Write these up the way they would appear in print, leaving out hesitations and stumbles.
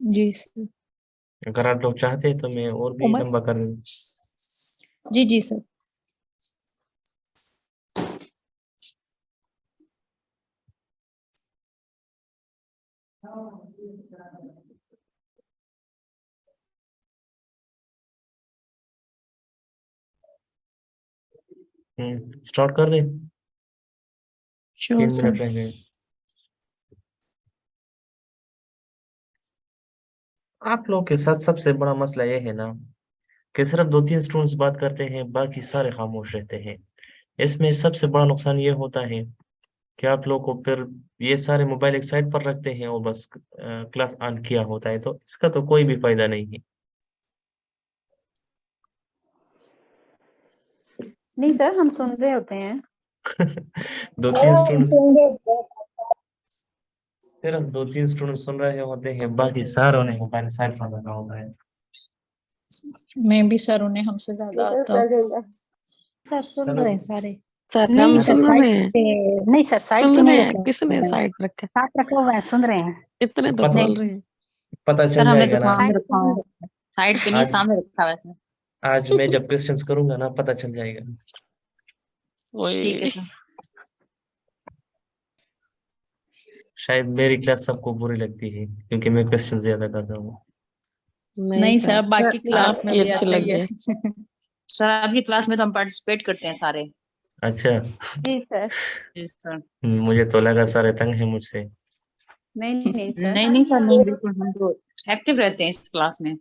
जी sir. अगर आप लोग चाहते हैं तो मैं और भी उमर। लंबा कर लूं। जी जी सर। स्टार्ट कर रहे हैं। Sure 3 minute sir. रह गए। आप लोग के साथ सबसे बड़ा मसला ये है ना कि सिर्फ 2-3 स्टूडेंट्स बात करते हैं, बाकी सारे खामोश रहते हैं। इसमें सबसे बड़ा नुकसान ये होता है कि आप लोग को फिर ये सारे मोबाइल एक साइड पर रखते हैं और बस क्लास ऑन किया होता है, तो इसका तो कोई भी फायदा नहीं है। नहीं सर, हम सुन रहे होते हैं। 2-3 स्टूडेंट्स, सिर्फ 2-3 स्टूडेंट सुन रहे होते हैं, बाकी सारों ने मोबाइल साइड पर रखा होता है। मैं भी सर, उन्हें हमसे ज्यादा आता। सर सुन चलो। रहे हैं सारे। सर नहीं हम सर, सुन साइड रहे हैं, पे नहीं सर, साइड पे सुन नहीं रहे हैं। रखा किसने है। साइड रखा? साथ रखा हुआ है, सुन रहे हैं। इतने तो पता बोल रहे हैं। पता सर चल हमने तो जाएगा ना। सामने साइड पे रखा नहीं हुआ है, रखा साइड पे नहीं, आज सामने रखा हुआ है। आज मैं जब क्वेश्चंस करूंगा ना, पता चल जाएगा। ठीक है ओए, सर। शायद मेरी क्लास सबको बुरी लगती है क्योंकि मैं क्वेश्चन ज्यादा करता हूँ। नहीं सर, सर, बाकी क्लास में आपकी भी अच्छी ऐसा ही लग है। रही सर आपकी क्लास में तो हम पार्टिसिपेट करते हैं सारे। अच्छा। जी सर। जी सर। मुझे तो लगा सारे तंग हैं मुझसे। नहीं नहीं सर। नहीं नहीं सर, नहीं बिल्कुल, हम तो एक्टिव रहते हैं इस क्लास में।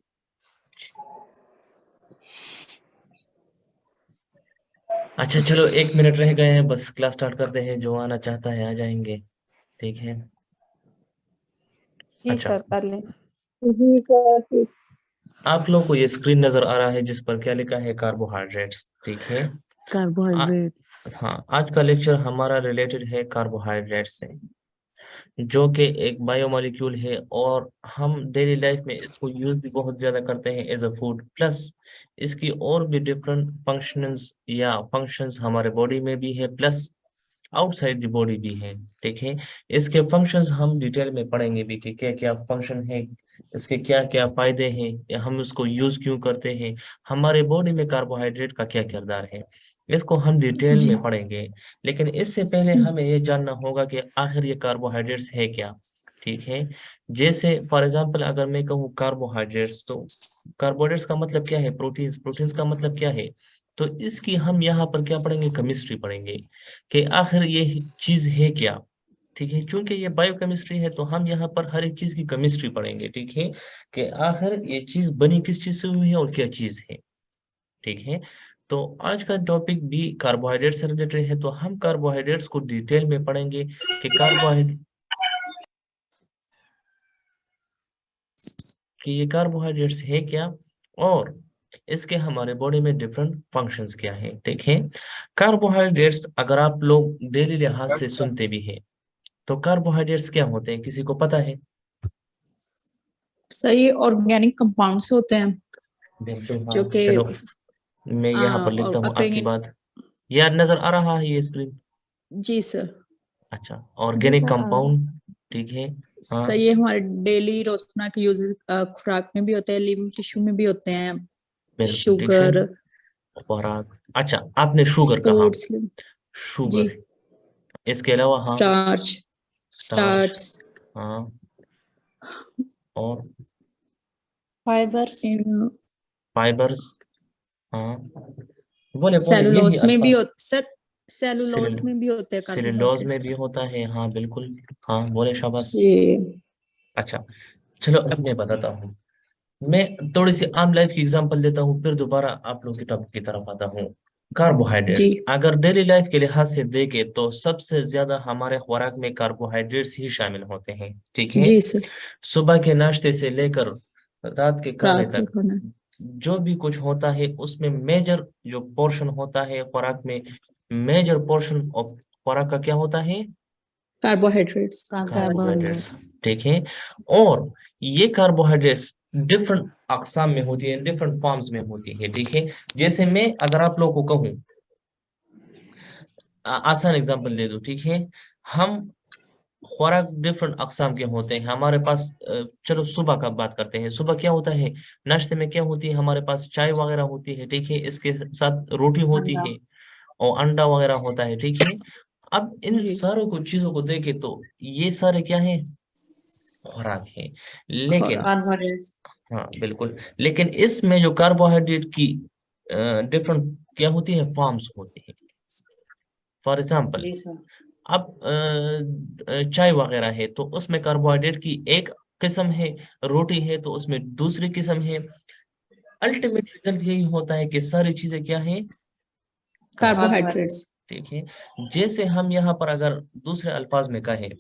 अच्छा चलो, 1 मिनट रह गए हैं, बस क्लास स्टार्ट करते हैं। जो आना चाहता है आ जाएंगे। ठीक है। जी अच्छा, सर, कर लें। जी सर। आप लोग को ये स्क्रीन नजर आ रहा है जिस पर क्या लिखा है? कार्बोहाइड्रेट्स। ठीक है। आ, कार्बोहाइड्रेट। हाँ, आज का लेक्चर हमारा रिलेटेड है कार्बोहाइड्रेट से, जो कि एक बायोमोलिक्यूल है और हम डेली लाइफ में इसको यूज भी बहुत ज्यादा करते हैं एज अ फूड। प्लस इसकी और भी डिफरेंट फंक्शंस या फंक्शंस हमारे बॉडी में भी है, प्लस आउटसाइड द बॉडी भी है। ठीक है। इसके फंक्शंस हम डिटेल में पढ़ेंगे भी कि क्या क्या फंक्शन है, इसके क्या क्या फायदे हैं, या हम इसको यूज क्यों करते हैं, हमारे बॉडी में कार्बोहाइड्रेट का क्या किरदार है, इसको हम डिटेल जी। में पढ़ेंगे। लेकिन इससे पहले हमें ये जानना होगा कि आखिर ये कार्बोहाइड्रेट्स है क्या। ठीक है। जैसे फॉर एग्जांपल अगर मैं कहूँ कार्बोहाइड्रेट्स, तो कार्बोहाइड्रेट्स का मतलब क्या है? प्रोटीन्स। प्रोटीन्स का मतलब क्या है? तो इसकी हम यहाँ पर क्या पढ़ेंगे? केमिस्ट्री पढ़ेंगे कि आखिर ये चीज है क्या। ठीक है। चूंकि ये बायोकेमिस्ट्री है तो हम यहाँ पर हर एक चीज की केमिस्ट्री पढ़ेंगे। ठीक है। कि आखिर ये चीज बनी किस चीज से हुई है और क्या चीज है। ठीक है। तो आज का टॉपिक भी कार्बोहाइड्रेट से रिलेटेड है, तो हम कार्बोहाइड्रेट्स को डिटेल में पढ़ेंगे कि ये कार्बोहाइड्रेट्स है क्या, और इसके हमारे बॉडी में डिफरेंट फंक्शंस क्या है। ठीक है। कार्बोहाइड्रेट्स अगर आप लोग डेली लिहाज से सुनते भी हैं, तो कार्बोहाइड्रेट्स क्या होते हैं? किसी को पता है? सर ये ऑर्गेनिक कंपाउंड्स होते हैं बिल्कुल, हाँ। जो कि चलो, मैं यहाँ पर लिखता और हूँ आपकी अक्रिंग। बात। यार नजर आ रहा है ये स्क्रीन? जी सर। अच्छा, जी ऑर्गेनिक सर, आ रहा है। कंपाउंड। ठीक है। हाँ, सर ये हमारे डेली रोजमर्रा के यूज खुराक में भी होते हैं, लिविंग टिश्यू में भी होते हैं। बिल्कुल ठीक है। शुगर, खुराक। अच्छा, आपने शुगर कहा। फूड्स। जी। शुगर। इसके अलावा हाँ, स्टार्च। स्टार्च। स्टार्च। हाँ, और फाइबर्स। फाइबर्स। हाँ, बोले बोले यही सेलुलोज में भी अल्फाज। होते सर, सेलुलोज में भी होते हैं सेलुलोज में भी कार्बोहाइड्रेट्स। होता है, हाँ बिल्कुल। हाँ, बोले शाबाश। जी। अच्छा, चलो अब मैं बताता हूँ। मैं थोड़ी सी आम लाइफ की एग्जांपल देता हूँ, फिर दोबारा आप लोगों की टॉपिक की तरफ आता हूँ। जी। कार्बोहाइड्रेट्स अगर डेली लाइफ के लिहाज से देखें तो सबसे ज्यादा हमारे खुराक में कार्बोहाइड्रेट्स ही शामिल होते हैं। ठीक है। जी सर। सुबह के नाश्ते से लेकर रात के खाने रात का तक खाना जो भी कुछ होता है उसमें मेजर जो पोर्शन होता है खुराक में, मेजर पोर्शन ऑफ खुराक का क्या होता है? कार्बोहाइड्रेट्स। कार्बोहाइड्रेट। कार्बोहाइड्रेट्स। ठीक है। और ये कार्बोहाइड्रेट्स डिफरेंट अकसाम में होती है, डिफरेंट फॉर्म्स में होती है। ठीक है। जैसे मैं अगर आप लोगों को कहूँ, आसान एग्जांपल दे दूं। ठीक है। हम खुराक डिफरेंट अकसाम के होते हैं हमारे पास। चलो सुबह का बात करते हैं। सुबह क्या होता है, नाश्ते में क्या होती है, हमारे पास चाय वगैरह होती है, ठीक है, इसके साथ रोटी होती अंडा। है और अंडा वगैरह होता है, ठीक है। अब इन जी। सारों को चीजों को देखे तो ये सारे क्या है, खुराक है। लेकिन कार्बोहाइड्रेट्स। हाँ बिल्कुल, लेकिन इसमें जो कार्बोहाइड्रेट की डिफरेंट क्या होती है, फॉर्म्स होती है। फॉर एग्जाम्पल, जी सर। अब चाय वगैरह है तो उसमें कार्बोहाइड्रेट की एक किस्म है, रोटी है तो उसमें दूसरी किस्म है। अल्टीमेट रिजल्ट यही होता है कि सारी चीजें क्या है, कार्बोहाइड्रेट्स। ठीक है। जैसे हम यहाँ पर अगर दूसरे अल्फाज में कहें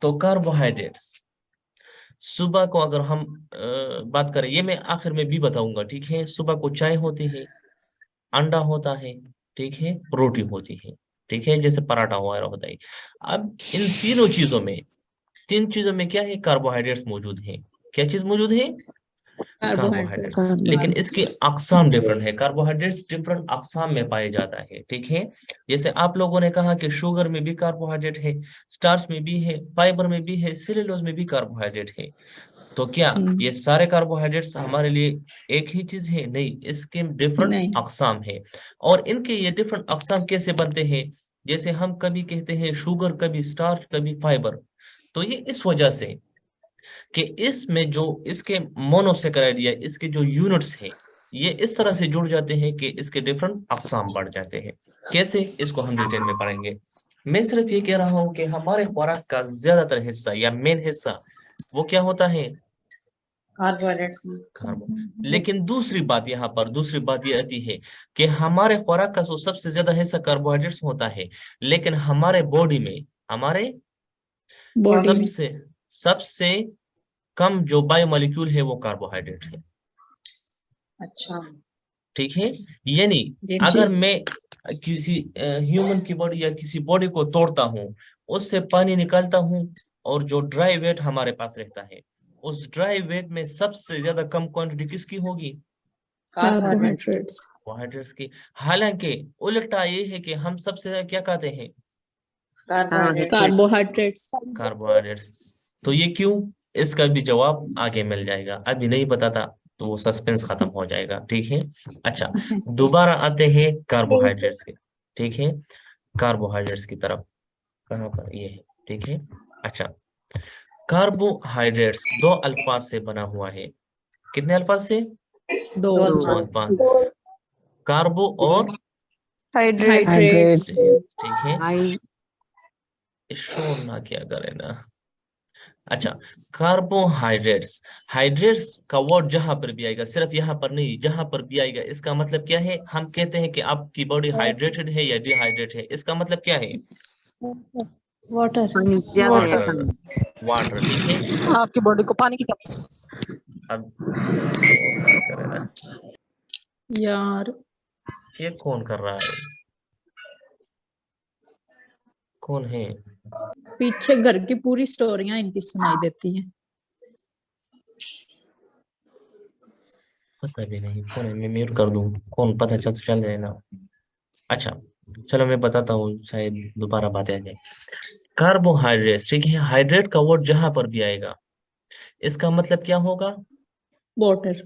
तो कार्बोहाइड्रेट्स, सुबह को अगर हम बात करें, ये मैं आखिर में भी बताऊंगा, ठीक है। सुबह को चाय होती है, अंडा होता है, ठीक है, रोटी होती है, ठीक है, जैसे पराठा वगैरह होता है। अब इन तीनों चीजों में, तीन चीजों में क्या है, कार्बोहाइड्रेट्स मौजूद है। क्या चीज मौजूद है, कार्बोहाइड्रेट्स। कार्बोहाइड्रेट्स। लेकिन इसके अकसाम डिफरेंट है, कार्बोहाइड्रेट्स डिफरेंट अकसाम में पाए जाता है, ठीक है। जैसे आप लोगों ने कहा कि शुगर में भी कार्बोहाइड्रेट है, स्टार्च में भी है, फाइबर में भी है, सेलुलोज में भी कार्बोहाइड्रेट है। तो क्या ये सारे कार्बोहाइड्रेट्स हमारे लिए एक ही चीज है? नहीं, इसके डिफरेंट नहीं। अकसाम है। और इनके ये डिफरेंट अकसाम कैसे बनते हैं, जैसे हम कभी कहते हैं शुगर, कभी स्टार्च, कभी फाइबर। तो ये इस वजह से कि इसमें जो इसके मोनोसेकेराइड या इसके जो यूनिट्स हैं, ये इस तरह से जुड़ जाते हैं कि इसके डिफरेंट अकसाम बढ़ जाते हैं। कैसे, इसको हम डिटेल में पढ़ेंगे। मैं सिर्फ ये कह रहा हूँ कि हमारे खुराक का ज्यादातर हिस्सा या मेन हिस्सा वो क्या होता है, कार्बोहाइड्रेट्स में। कार्बो। लेकिन दूसरी बात, यहाँ पर दूसरी बात ये आती है कि हमारे खुराक का जो सबसे ज्यादा हिस्सा कार्बोहाइड्रेट्स होता है, लेकिन हमारे बॉडी में, हमारे बॉडी में। सबसे सबसे कम जो बायोमोलिक्यूल है वो कार्बोहाइड्रेट है, अच्छा। ठीक है। यानी जी अगर जी। मैं किसी ह्यूमन की बॉडी या किसी बॉडी को तोड़ता हूँ, उससे पानी निकालता हूँ, और जो ड्राई वेट हमारे पास रहता है, उस ड्राई वेट में सबसे ज्यादा कम क्वांटिटी किसकी होगी, कार्बोहाइड्रेट्स। कार्बोहाइड्रेट्स। कार्बोहाइड्रेट्स की। हालांकि उल्टा ये है कि हम सबसे ज्यादा क्या खाते हैं, कार्बोहाइड्रेट्स। कार्बोहाइड्रेट्स। कार्बोहाइड्रेट्स। तो ये क्यों, इसका भी जवाब आगे मिल जाएगा, अभी नहीं बताता तो वो सस्पेंस खत्म हो जाएगा, ठीक है। अच्छा, दोबारा आते हैं कार्बोहाइड्रेट्स के, ठीक है, कार्बोहाइड्रेट्स की तरफ। कहाँ पर ये है, ठीक है। अच्छा, कार्बोहाइड्रेट्स दो अल्फाज से बना हुआ है। कितने अल्फाज से, दो। दो अल्फाज, कार्बो और हाइड्रेट्स। ठीक है। शोर ना क्या करे ना। अच्छा, कार्बोहाइड्रेट्स, हाइड्रेट्स का वर्ड जहां पर भी आएगा, सिर्फ यहाँ पर नहीं, जहां पर भी आएगा, इसका मतलब क्या है, हम कहते हैं कि आपकी बॉडी हाइड्रेटेड है या डिहाइड्रेट है, इसका मतलब क्या है, वाटर। वाटर, वाटर, ठीक है। आपकी बॉडी को पानी की कमी। अब शोर ना करे ना, यार ये कौन कर रहा है, कौन है, पीछे घर की पूरी स्टोरियां इनकी सुनाई देती हैं। पता भी नहीं कौन है, मैं म्यूट कर दूं, कौन, पता चल रहे ना। अच्छा, चलो मैं बताता हूँ, शायद दोबारा बात आ जाए। कार्बोहाइड्रेट, ठीक है, हाइड्रेट का वर्ड जहां पर भी आएगा, इसका मतलब क्या होगा, वाटर।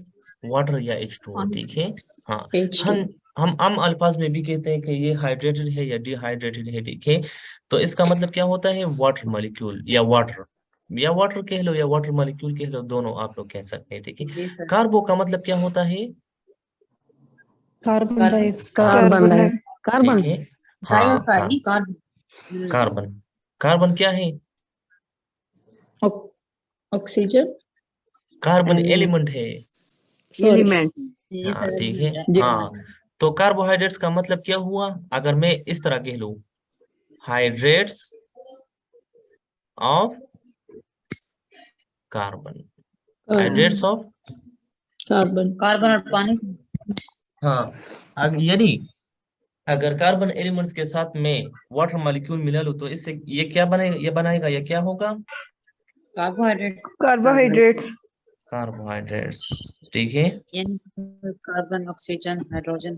वाटर या H2O, ठीक है। हाँ, H2। हम आम अल्फाज में भी कहते हैं कि ये हाइड्रेटेड है या डिहाइड्रेटेड है, ठीक है। तो इसका मतलब क्या होता है, वाटर मॉलिक्यूल या वाटर कह लो या वाटर मॉलिक्यूल कह लो, दोनों आप लोग कह सकते हैं, ठीक है। जी सर। कार्बो का मतलब क्या होता है, कार्बन डाइऑक्साइड। कार्बन, ठीक है। हाँ, डाइऑक्साइड नहीं, कार्बन। कार्बन, कार्बन क्या है, ऑक्सीजन। कार्बन एलिमेंट है, सॉरी। जी हाँ सर। ठीक है। हाँ, तो कार्बोहाइड्रेट्स का मतलब क्या हुआ, अगर मैं इस तरह कह लूं, hydrates of carbon, hydrates of carbon. Carbon और पानी। हाँ, यानी अगर कार्बन एलिमेंट्स के साथ में वाटर मॉलिक्यूल मिला लूं तो इससे ये क्या बनेगा, ये बनाएगा, ये क्या होगा, कार्बोहाइड्रेट। कार्बोहाइड्रेट्स, ठीक है। यानी कार्बन, ऑक्सीजन, हाइड्रोजन।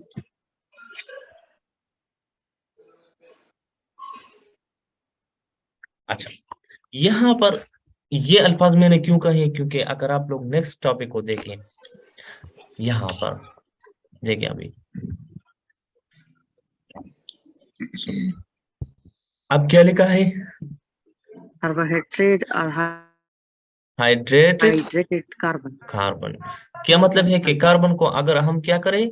अच्छा, यहाँ पर ये अल्फाज मैंने क्यों कहे, क्योंकि अगर आप लोग नेक्स्ट टॉपिक को देखें, यहाँ पर देखिए अभी अब क्या लिखा है, कार्बोहाइड्रेट और हाइड्रेटेड हाइड्रेटेड कार्बन। कार्बन। क्या मतलब है कि कार्बन को अगर हम क्या करें,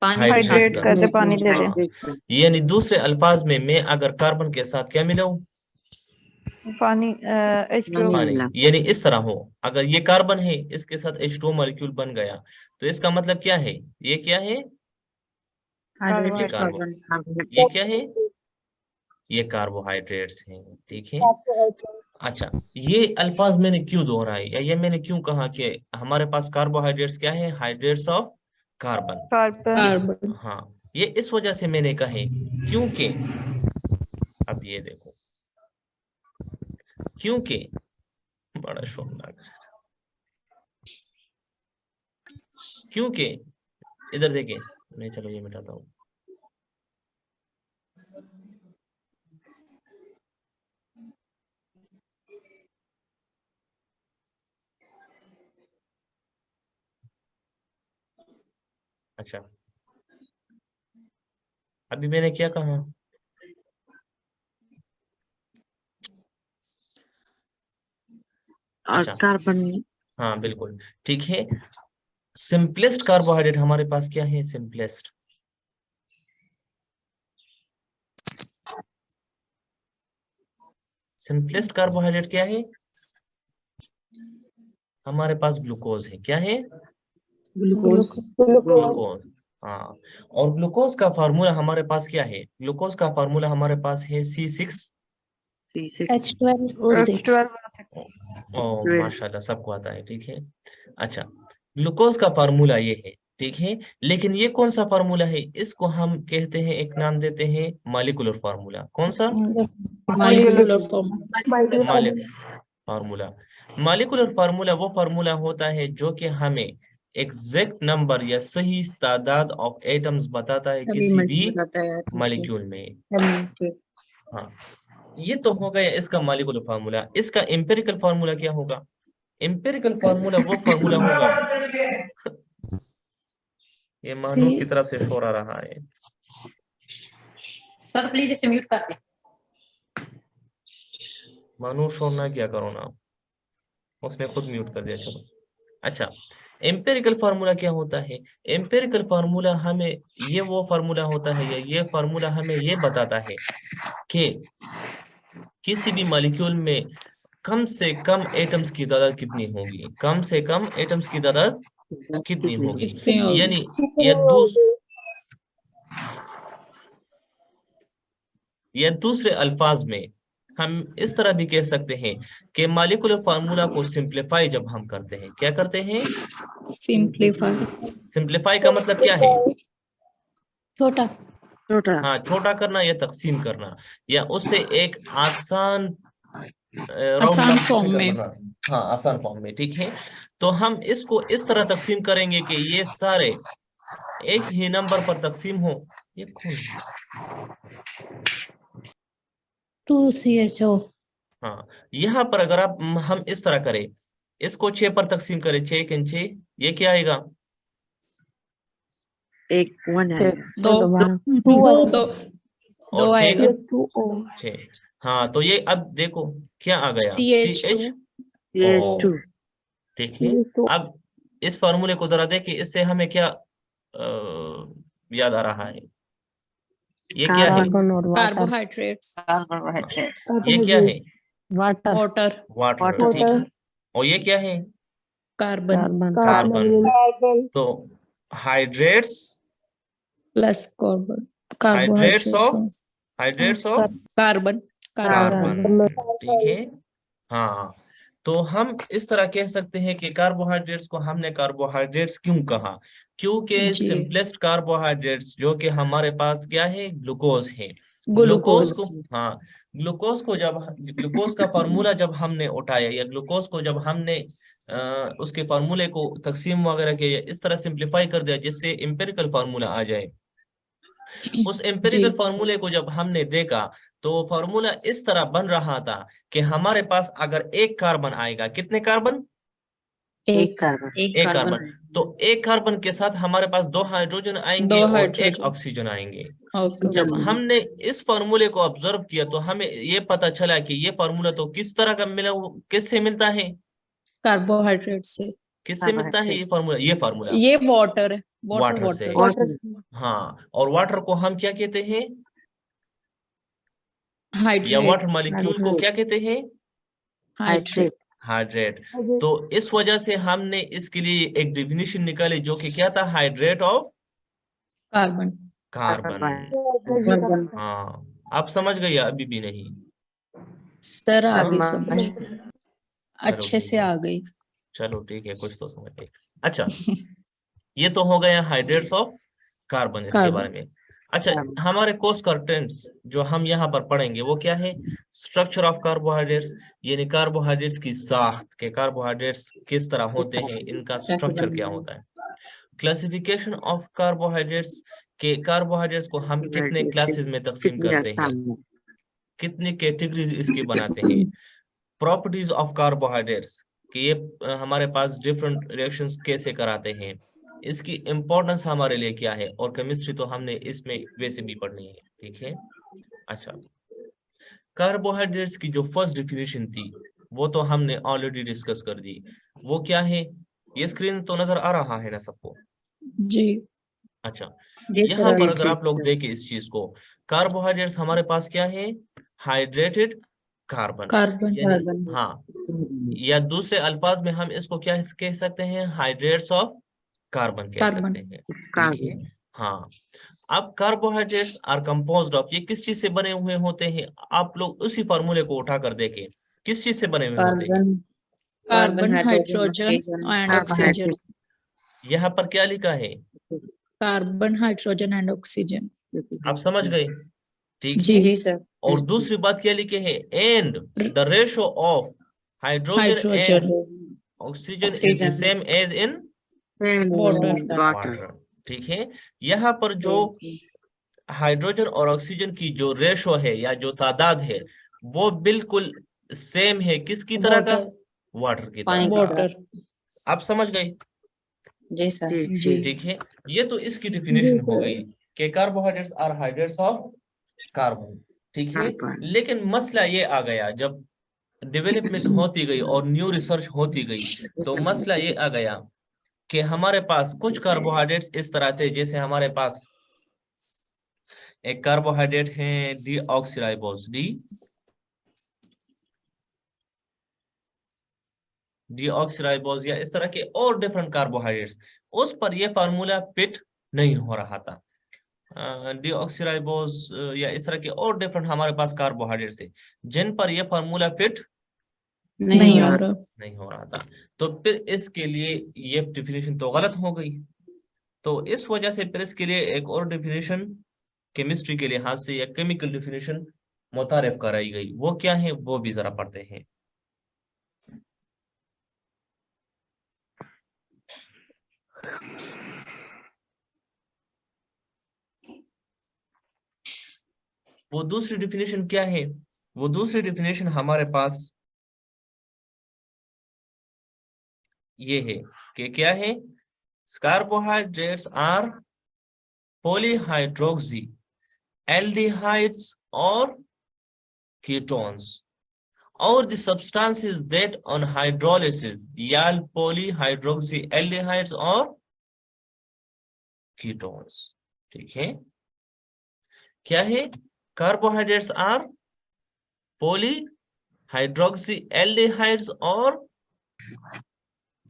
पानी हाइड्रेट हाइड्रेट कर करके पानी दे हाँ, दें। यानी दूसरे अल्फाज में मैं अगर कार्बन के साथ क्या मिलाऊं, पानी H2O। पानी, यानी इस तरह हो, अगर ये कार्बन है इसके साथ H2O मॉलिक्यूल बन गया, तो इसका मतलब क्या है, ये क्या है, हाइड्रेटेड कार्बन। कार्बन। ये क्या है, ये कार्बोहाइड्रेट्स हैं, ठीक है। अच्छा, ये अल्फाज मैंने क्यों दोहराए, या ये मैंने क्यों कहा कि हमारे पास कार्बोहाइड्रेट्स क्या है, hydrates of carbon. Carbon. Carbon. हाँ, ये इस वजह से मैंने कहे, क्योंकि अब ये देखो, क्योंकि बड़ा शौक लग रहा है, क्योंकि इधर देखिए, नहीं चलो ये मिटाता हूँ। अच्छा, अभी मैंने क्या कहा, और अच्छा, कार्बन। हाँ बिल्कुल ठीक है। सिंपलेस्ट कार्बोहाइड्रेट हमारे पास क्या है, सिंपलेस्ट, सिंपलेस्ट कार्बोहाइड्रेट क्या है, हमारे पास ग्लूकोज है। क्या है, ग्लूकोज। ग्लूकोज। हाँ, और ग्लूकोज का फार्मूला हमारे पास क्या है, ग्लूकोज का फार्मूला हमारे पास है H12O6। ओ माशाल्लाह, सबको आता है, ठीक है। अच्छा, ग्लूकोज का फार्मूला ये है, ठीक है, लेकिन ये कौन सा फार्मूला है, इसको हम कहते हैं, एक नाम देते हैं मॉलिक्यूलर फार्मूला। कौन सा, molecular form. Formula. Molecular formula वो फार्मूला होता है जो कि हमें एग्जैक्ट नंबर या सही तादाद ऑफ एटम्स बताता है किसी भी मॉलिक्यूल में। हाँ, ये तो हो गया इसका मॉलिक्यूलर फार्मूला। इसका एम्पिरिकल फार्मूला क्या होगा, एम्पिरिकल फार्मूला वो फार्मूला होगा, ये मानूर की तरफ से शोर आ रहा है। सर प्लीज इसे म्यूट कर दे। मानूर शोर ना किया करो ना, उसने खुद म्यूट कर दिया। चलो, अच्छा, एम्पिरिकल फार्मूला क्या होता है, एम्पिरिकल फार्मूला हमें ये वो फार्मूला होता है, या ये फार्मूला हमें ये बताता है कि किसी भी मॉलिक्यूल में कम से कम एटम्स की तादाद कितनी होगी, कम से कम एटम्स की तादाद कितनी होगी। कितनी होगी? यानी या दूसरे अल्फाज में हम इस तरह भी कह सकते हैं कि मॉलिक्यूलर फार्मूला को सिंप्लीफाई जब हम करते हैं, क्या करते हैं, सिंप्लीफाई। सिंप्लीफाई का मतलब क्या है, छोटा। छोटा। हाँ, छोटा करना या तकसीम करना, या उससे एक आसान आसान फॉर्म में। हाँ, आसान फॉर्म में, ठीक है। तो हम इसको इस तरह तकसीम करेंगे कि ये सारे एक ही नंबर पर तकसीम हो। ये कौन है? 2CHO। हाँ, यहाँ पर अगर आप हम इस तरह करें, इसको 6 पर तकसीम करें, 6 के 6, ये क्या आएगा, एक 1 है। दो और 6 आएगा। 6। हाँ, तो ये अब देखो क्या आ गया, CH2। CH2। ठीक है। अब इस फार्मूले को जरा देखिए, इससे हमें क्या याद आ रहा है, ये क्या है, कार्बोहाइड्रेट्स। ये क्या है, वाटर। वाटर, ठीक है। और ये क्या है, कार्बन कार्बन। तो hydrates, plus carbon. Hydrates of carbon. Carbon, ठीक है। हाँ, तो हम इस तरह कह सकते हैं कि कार्बोहाइड्रेट्स को हमने कार्बोहाइड्रेट्स क्यों कहा, क्योंकि जी। सिंपलेस्ट कार्बोहाइड्रेट्स जो कि हमारे पास क्या है, ग्लूकोज है। ग्लूकोज। हाँ, ग्लूकोज का फार्मूला जब हमने उठाया, या ग्लूकोज को जब हमने उसके फार्मूले को तकसीम वगैरह किया, इस तरह सिंप्लीफाई कर दिया जिससे एम्पिरिकल फार्मूला आ जाए। उस एम्पिरिकल फार्मूले को जब हमने देखा, तो फॉर्मूला इस तरह बन रहा था कि हमारे पास अगर एक कार्बन आएगा, कितने कार्बन? एक कार्बन एक एक कार्बन कार्बन। तो एक कार्बन के साथ हमारे पास 2 हाइड्रोजन आएंगे दो और एक हाइड्रोजन। ऑक्सीजन आएंगे। ओके जब ओके। हमने इस फार्मूले को ऑब्जर्व किया तो हमें ये पता चला कि ये फार्मूला तो किस तरह का मिला, किससे मिलता है, कार्बोहाइड्रेट से। किससे मिलता है ये फार्मूला? ये फार्मूला ये वाटर है, वाटर से। वाटर हाँ, और वाटर को हम क्या कहते हैं, या हाइड्रेट। वाटर मॉलिक्यूल को क्या कहते हैं? हाइड्रेट। हाइड्रेट। तो इस वजह से हमने इसके लिए एक डेफिनेशन निकाली जो कि क्या था, हाइड्रेट ऑफ कार्बन। कार्बन। हाँ, आप समझ गए या अभी भी नहीं? सर आगे हाँ। समझ, अच्छे से आ गई। चलो ठीक है, कुछ तो समझ गए। अच्छा, ये तो हो गया हाइड्रेट्स ऑफ कार्बन, इसके बारे में। अच्छा, हमारे कोर्स कंटेंट्स जो हम यहाँ पर पढ़ेंगे वो क्या है? स्ट्रक्चर ऑफ कार्बोहाइड्रेट्स, यानी कार्बोहाइड्रेट्स की साख्त के, कार्बोहाइड्रेट्स किस तरह होते हैं, इनका स्ट्रक्चर क्या होता है। क्लासिफिकेशन ऑफ कार्बोहाइड्रेट्स के, कार्बोहाइड्रेट्स को हम कितने क्लासेस में तकसीम करते हैं, कितनी कैटेगरीज इसकी बनाते हैं। प्रॉपर्टीज ऑफ कार्बोहाइड्रेट्स कि ये हमारे पास डिफरेंट रिएक्शंस कैसे कराते हैं, इसकी इंपॉर्टेंस हमारे लिए क्या है, और केमिस्ट्री तो हमने इसमें वैसे भी पढ़नी है, ठीक है। अच्छा, कार्बोहाइड्रेट्स की जो फर्स्ट डिफिनेशन थी वो तो हमने ऑलरेडी डिस्कस कर दी। वो क्या है? ये स्क्रीन तो नजर आ रहा है ना सबको? जी। अच्छा, जी यहाँ सर। पर अगर आप लोग देखें इस चीज को, कार्बोहाइड्रेट्स हमारे पास क्या है? Hydrated carbon. कार्बन। हाँ, या दूसरे अल्फाज में हम इसको क्या कह सकते हैं? हाइड्रेट्स ऑफ कार्बन कह कार्बन। सकते हैं, ठीक है। हाँ, अब कार्बोहाइड्रेट्स आर कंपोज्ड ऑफ, ये किस चीज से बने हुए होते हैं? आप लोग उसी फार्मूले को उठाकर देखें, किस चीज से बने हुए होते हैं? Carbon, hydrogen and oxygen. यहाँ पर क्या लिखा है? Carbon, hydrogen and oxygen. आप समझ गए, ठीक जी। है। जी सर। और दूसरी बात क्या लिखे है? And the ratio of hydrogen and hydrogen, oxygen is the same as in water. Water, ठीक है। यहाँ पर जो हाइड्रोजन और ऑक्सीजन की जो रेशो है या जो तादाद है वो बिल्कुल सेम है, किसकी तरह का? वाटर की तरह का। वाटर। आप समझ गए, जी सर। जी। ठीक है। ये तो इसकी डिफिनेशन हो गई कि carbohydrates are hydrates of carbon, ठीक है। लेकिन मसला ये आ गया, जब डेवलपमेंट होती गई और न्यू रिसर्च होती गई तो मसला ये आ गया कि हमारे पास कुछ कार्बोहाइड्रेट्स इस तरह थे, जैसे हमारे पास एक कार्बोहाइड्रेट है डीऑक्सीराइबोज, डीऑक्सीराइबोज, या इस तरह के और डिफरेंट कार्बोहाइड्रेट्स, उस पर यह फार्मूला फिट नहीं हो रहा था। डीऑक्सीराइबोज या इस तरह के और डिफरेंट हमारे पास कार्बोहाइड्रेट्स थे जिन पर यह फार्मूला फिट नहीं हो रहा। नहीं हो रहा था। तो फिर इसके लिए ये डेफिनेशन तो गलत हो गई। तो इस वजह से फिर इसके लिए एक और डेफिनेशन केमिस्ट्री के लिहाज से या केमिकल डेफिनेशन मुतारिफ कराई गई। वो क्या है वो भी जरा पढ़ते हैं। वो दूसरी डेफिनेशन क्या है? वो दूसरी डेफिनेशन हमारे पास ये है कि क्या है? कार्बोहाइड्रेट्स आर पॉलीहाइड्रोक्सी एल्डिहाइड्स और ketones or the substances that on hydrolysis yield polyhydroxyaldehydes or ketones, ठीक है। क्या है? कार्बोहाइड्रेट्स आर polyhydroxyaldehydes और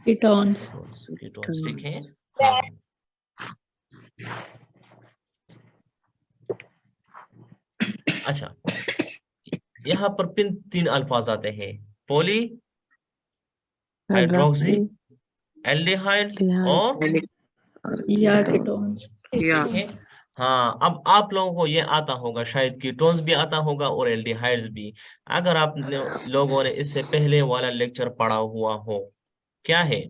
कीटोन्स। कीटोन्स, ठीक है। हाँ, अच्छा, यहाँ पर तीन अल्फाज आते हैं, पॉली हाइड्रोक्सी एल्डिहाइड्स और या कीटोन्स, ठीक है। हाँ, अब आप लोगों को ये आता होगा शायद, कीटोन्स भी आता होगा और एल्डिहाइड्स भी, अगर आप लोगों ने इससे पहले वाला लेक्चर पढ़ा हुआ हो। क्या है?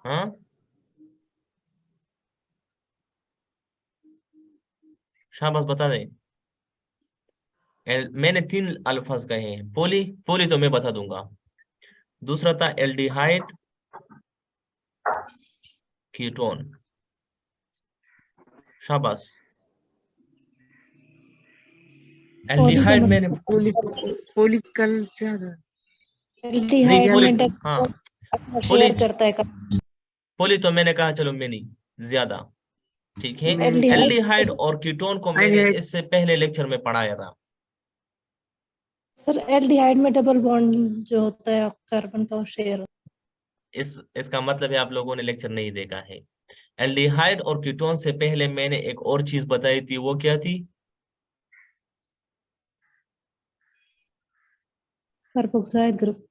हाँ, शाबाश बता दें। मैंने 3 अल्फाज कहे हैं। पोली, पोली तो मैं बता दूंगा। दूसरा था एल्डिहाइड, कीटोन। शाबाश। एल्डिहाइड मैंने पोलिकल ज्यादा एल्डिहाइड पोली, में हाँ शेयर करता है पोली तो मैंने कहा चलो मैनी ज्यादा, ठीक है। एल्डिहाइड एल्डिहाइड और कीटोन को मैंने एल्डिहाइड। इससे पहले लेक्चर में पढ़ाया था। सर एल्डिहाइड में डबल बॉन्ड जो होता है कार्बन का शेयर। इसका मतलब है आप लोगों ने लेक्चर नहीं देखा है। एल्डिहाइड और कीटोन से पहले मैंने एक और चीज बताई थी, वो क्या थी? Carboxide group.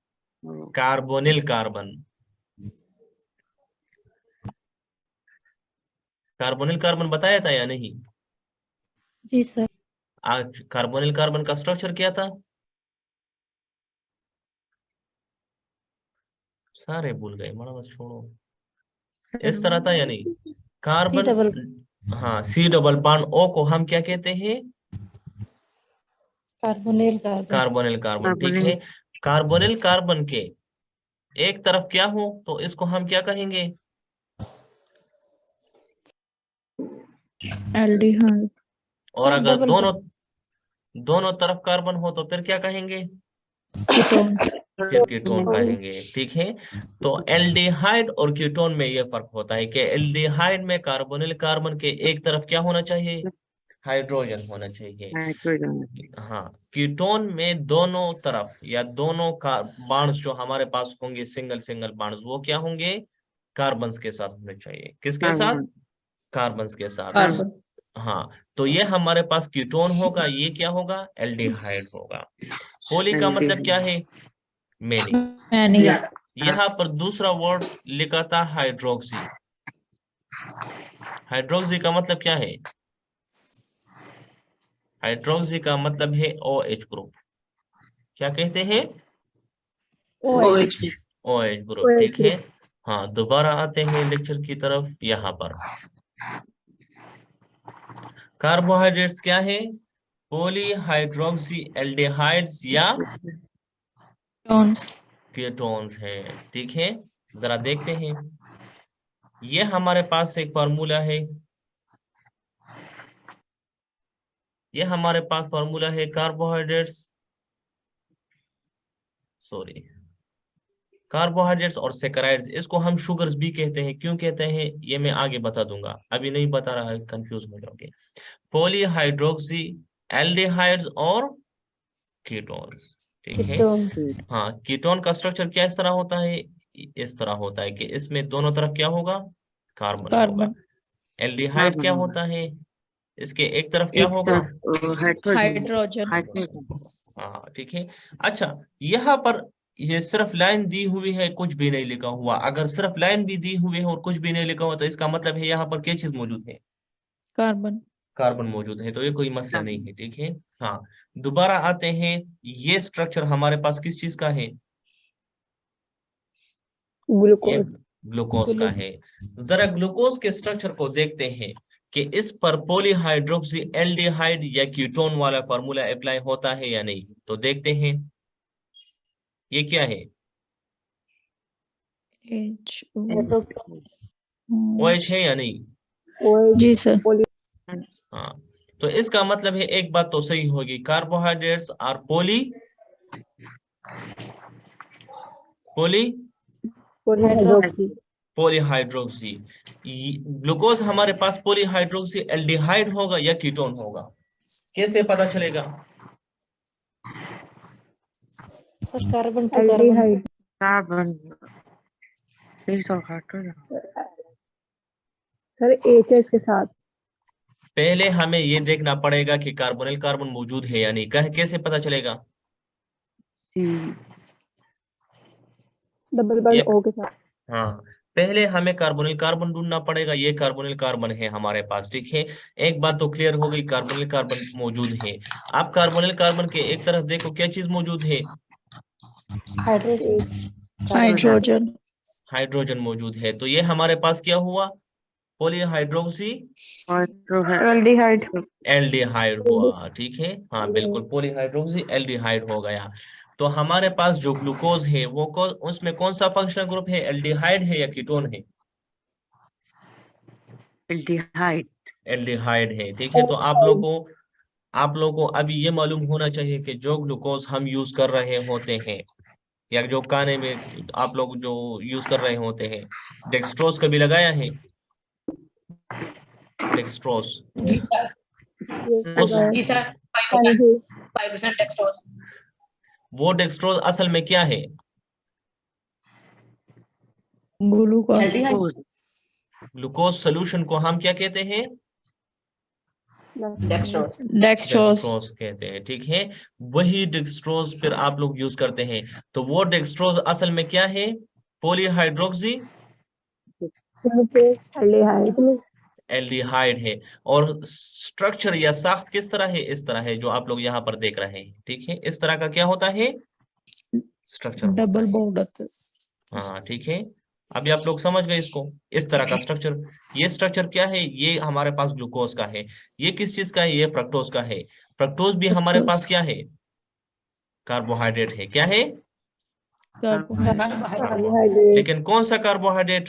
Carbonyl carbon. Carbonyl carbon बताया था या नहीं? जी सर। आज कार्बोनिल कार्बन का स्ट्रक्चर क्या था? सारे भूल गए, माना बस छोड़ो। इस तरह था या नहीं? Carbon, double. हाँ, C डबल बॉन्ड O को हम क्या कहते हैं? Carbonyl carbon. कार्बोनिल कार्बन, ठीक कार्बोनिल। है। कार्बोनिल कार्बन के एक तरफ क्या हो तो इसको हम क्या कहेंगे? एल्डिहाइड। और अगर डबल दोनों तरफ कार्बन हो तो फिर क्या कहेंगे? कीटोन्स। फिर कीटोन कहेंगे, ठीक है। तो एल्डिहाइड और कीटोन में ये फर्क होता है कि एल्डिहाइड में कार्बोनिल कार्बन के एक तरफ क्या होना चाहिए? हाइड्रोजन होना चाहिए। नाइट्रोजन। हाँ, कीटोन में दोनों तरफ या दोनों का बॉन्ड्स जो हमारे पास होंगे, सिंगल सिंगल बॉन्ड्स, वो क्या होंगे? कार्बन्स के साथ होने चाहिए। किसके साथ? कार्बन्स के साथ। कार्बन। हाँ, तो ये हमारे पास कीटोन होगा, ये क्या होगा? एल्डिहाइड होगा। पोली का मतलब क्या है? मैनी। मैनी। यहाँ पर दूसरा वर्ड लिखा था हाइड्रोक्सी। हाइड्रोक्सी का मतलब क्या है? हाइड्रोक्सी का मतलब है OH ग्रुप। क्या कहते हैं? OH। OH ग्रुप, ठीक है। हाँ, दोबारा आते हैं लेक्चर की तरफ। यहाँ पर कार्बोहाइड्रेट्स क्या है? पॉलीहाइड्रोक्सी एल्डिहाइड्स या कीटोन्स। कीटोन्स है, ठीक है। जरा देखते हैं, ये हमारे पास एक फार्मूला है। ये हमारे पास फार्मूला है कार्बोहाइड्रेट्स, सॉरी, कार्बोहाइड्रेट्स और सेकेराइड्स। इसको हम शुगर्स भी कहते हैं। क्यों कहते हैं ये मैं आगे बता दूंगा, अभी नहीं बता रहा है, कंफ्यूज हो जाओगे। पॉलीहाइड्रोक्सी एल्डिहाइड्स और कीटोन्स, ठीक है। हाँ, कीटोन का स्ट्रक्चर क्या इस तरह होता है? इस तरह होता है कि इसमें दोनों तरफ क्या होगा? कार्बन होगा। कार्बन। एल्डिहाइड क्या होता है? इसके एक तरफ क्या होगा? हाइड्रोजन। हाँ, ठीक है। अच्छा, यहाँ पर ये सिर्फ लाइन दी हुई है, कुछ भी नहीं लिखा हुआ। अगर सिर्फ लाइन भी दी हुई है और कुछ भी नहीं लिखा हुआ तो इसका मतलब है यहाँ पर क्या चीज मौजूद है? कार्बन। कार्बन मौजूद है, तो ये कोई मसला नहीं है, ठीक है। हाँ, दोबारा आते हैं, ये स्ट्रक्चर हमारे पास किस चीज का है? ये ग्लूकोज। ग्लूकोज का है। जरा ग्लूकोज के स्ट्रक्चर को देखते हैं कि इस पर पॉलीहाइड्रोक्सी एल्डिहाइड या कीटोन वाला फार्मूला अप्लाई होता है या नहीं। तो देखते हैं, ये क्या है? OH है या नहीं? जी सर। हाँ, तो इसका मतलब है एक बात तो सही होगी, कार्बोहाइड्रेट्स आर पॉलीहाइड्रोक्सी। ग्लूकोज हमारे पास पॉलीहाइड्रोक्सी एल्डिहाइड होगा या कीटोन होगा? कैसे पता चलेगा? Carbon to carbon. Carbon sir HS के साथ। पहले हमें ये देखना पड़ेगा कि कार्बोनिल कार्बन मौजूद है या नहीं। कैसे पता चलेगा? डबल बॉन्ड O के साथ। हाँ, पहले हमें कार्बोनिल कार्बन ढूंढना पड़ेगा। ये कार्बोनिल कार्बन है हमारे पास, ठीक है। एक बात तो क्लियर हो गई, कार्बोनिल कार्बन मौजूद है। आप कार्बोनिल कार्बन के एक तरफ देखो, क्या चीज मौजूद है? हाइड्रोजन। हाइड्रोजन मौजूद है। तो ये हमारे पास क्या हुआ? पॉलीहाइड्रोक्सी एल्डिहाइड एल्डिहाइड हुआ, ठीक है। हाँ बिल्कुल, पॉलीहाइड्रोक्सी एल्डिहाइड हो गया। तो हमारे पास जो ग्लूकोज है वो उसमें कौन सा फंक्शनल ग्रुप है, एल्डिहाइड है या कीटोन है? एल्डिहाइड। एल्डिहाइड है, ठीक है। तो आप लोगों को अभी ये मालूम होना चाहिए कि जो ग्लूकोज हम यूज कर रहे होते हैं या जो खाने में आप लोग जो यूज कर रहे होते हैं, डेक्सट्रोज कभी लगाया है? डेक्सट्रोज जी सर, उस जी सर, हाँ 5% जी 5% डेक्सट्रोज। वो डेक्सट्रोज असल में क्या है? ग्लूकोज एल्डिहाइड, ग्लूकोज सोल्यूशन को हम क्या कहते हैं? डेक्सट्रोज। डेक्सट्रोज डेक्सट्रोज कहते हैं, ठीक है। वही डेक्सट्रोज फिर आप लोग यूज करते हैं। तो वो डेक्सट्रोज असल में क्या है? पॉलीहाइड्रोक्सी ग्लूकोज एल्डिहाइड एल्डिहाइड है। और स्ट्रक्चर या साख्त किस तरह है? इस तरह है जो आप लोग यहाँ पर देख रहे हैं, ठीक है। इस तरह का क्या होता है? स्ट्रक्चर होता डबल है। बॉन्ड होता है। हाँ ठीक है, अभी आप लोग समझ गए इसको। इस तरह का स्ट्रक्चर, ये स्ट्रक्चर क्या है? ये हमारे पास ग्लूकोज का है। ये किस चीज का है? ये फ्रक्टोज का है। फ्रक्टोज भी हमारे पास क्या है? कार्बोहाइड्रेट है। क्या है? कार्बोहाइड्रेट कार्बोहाइड्रेट लेकिन कौन सा कार्बोहाइड्रेट?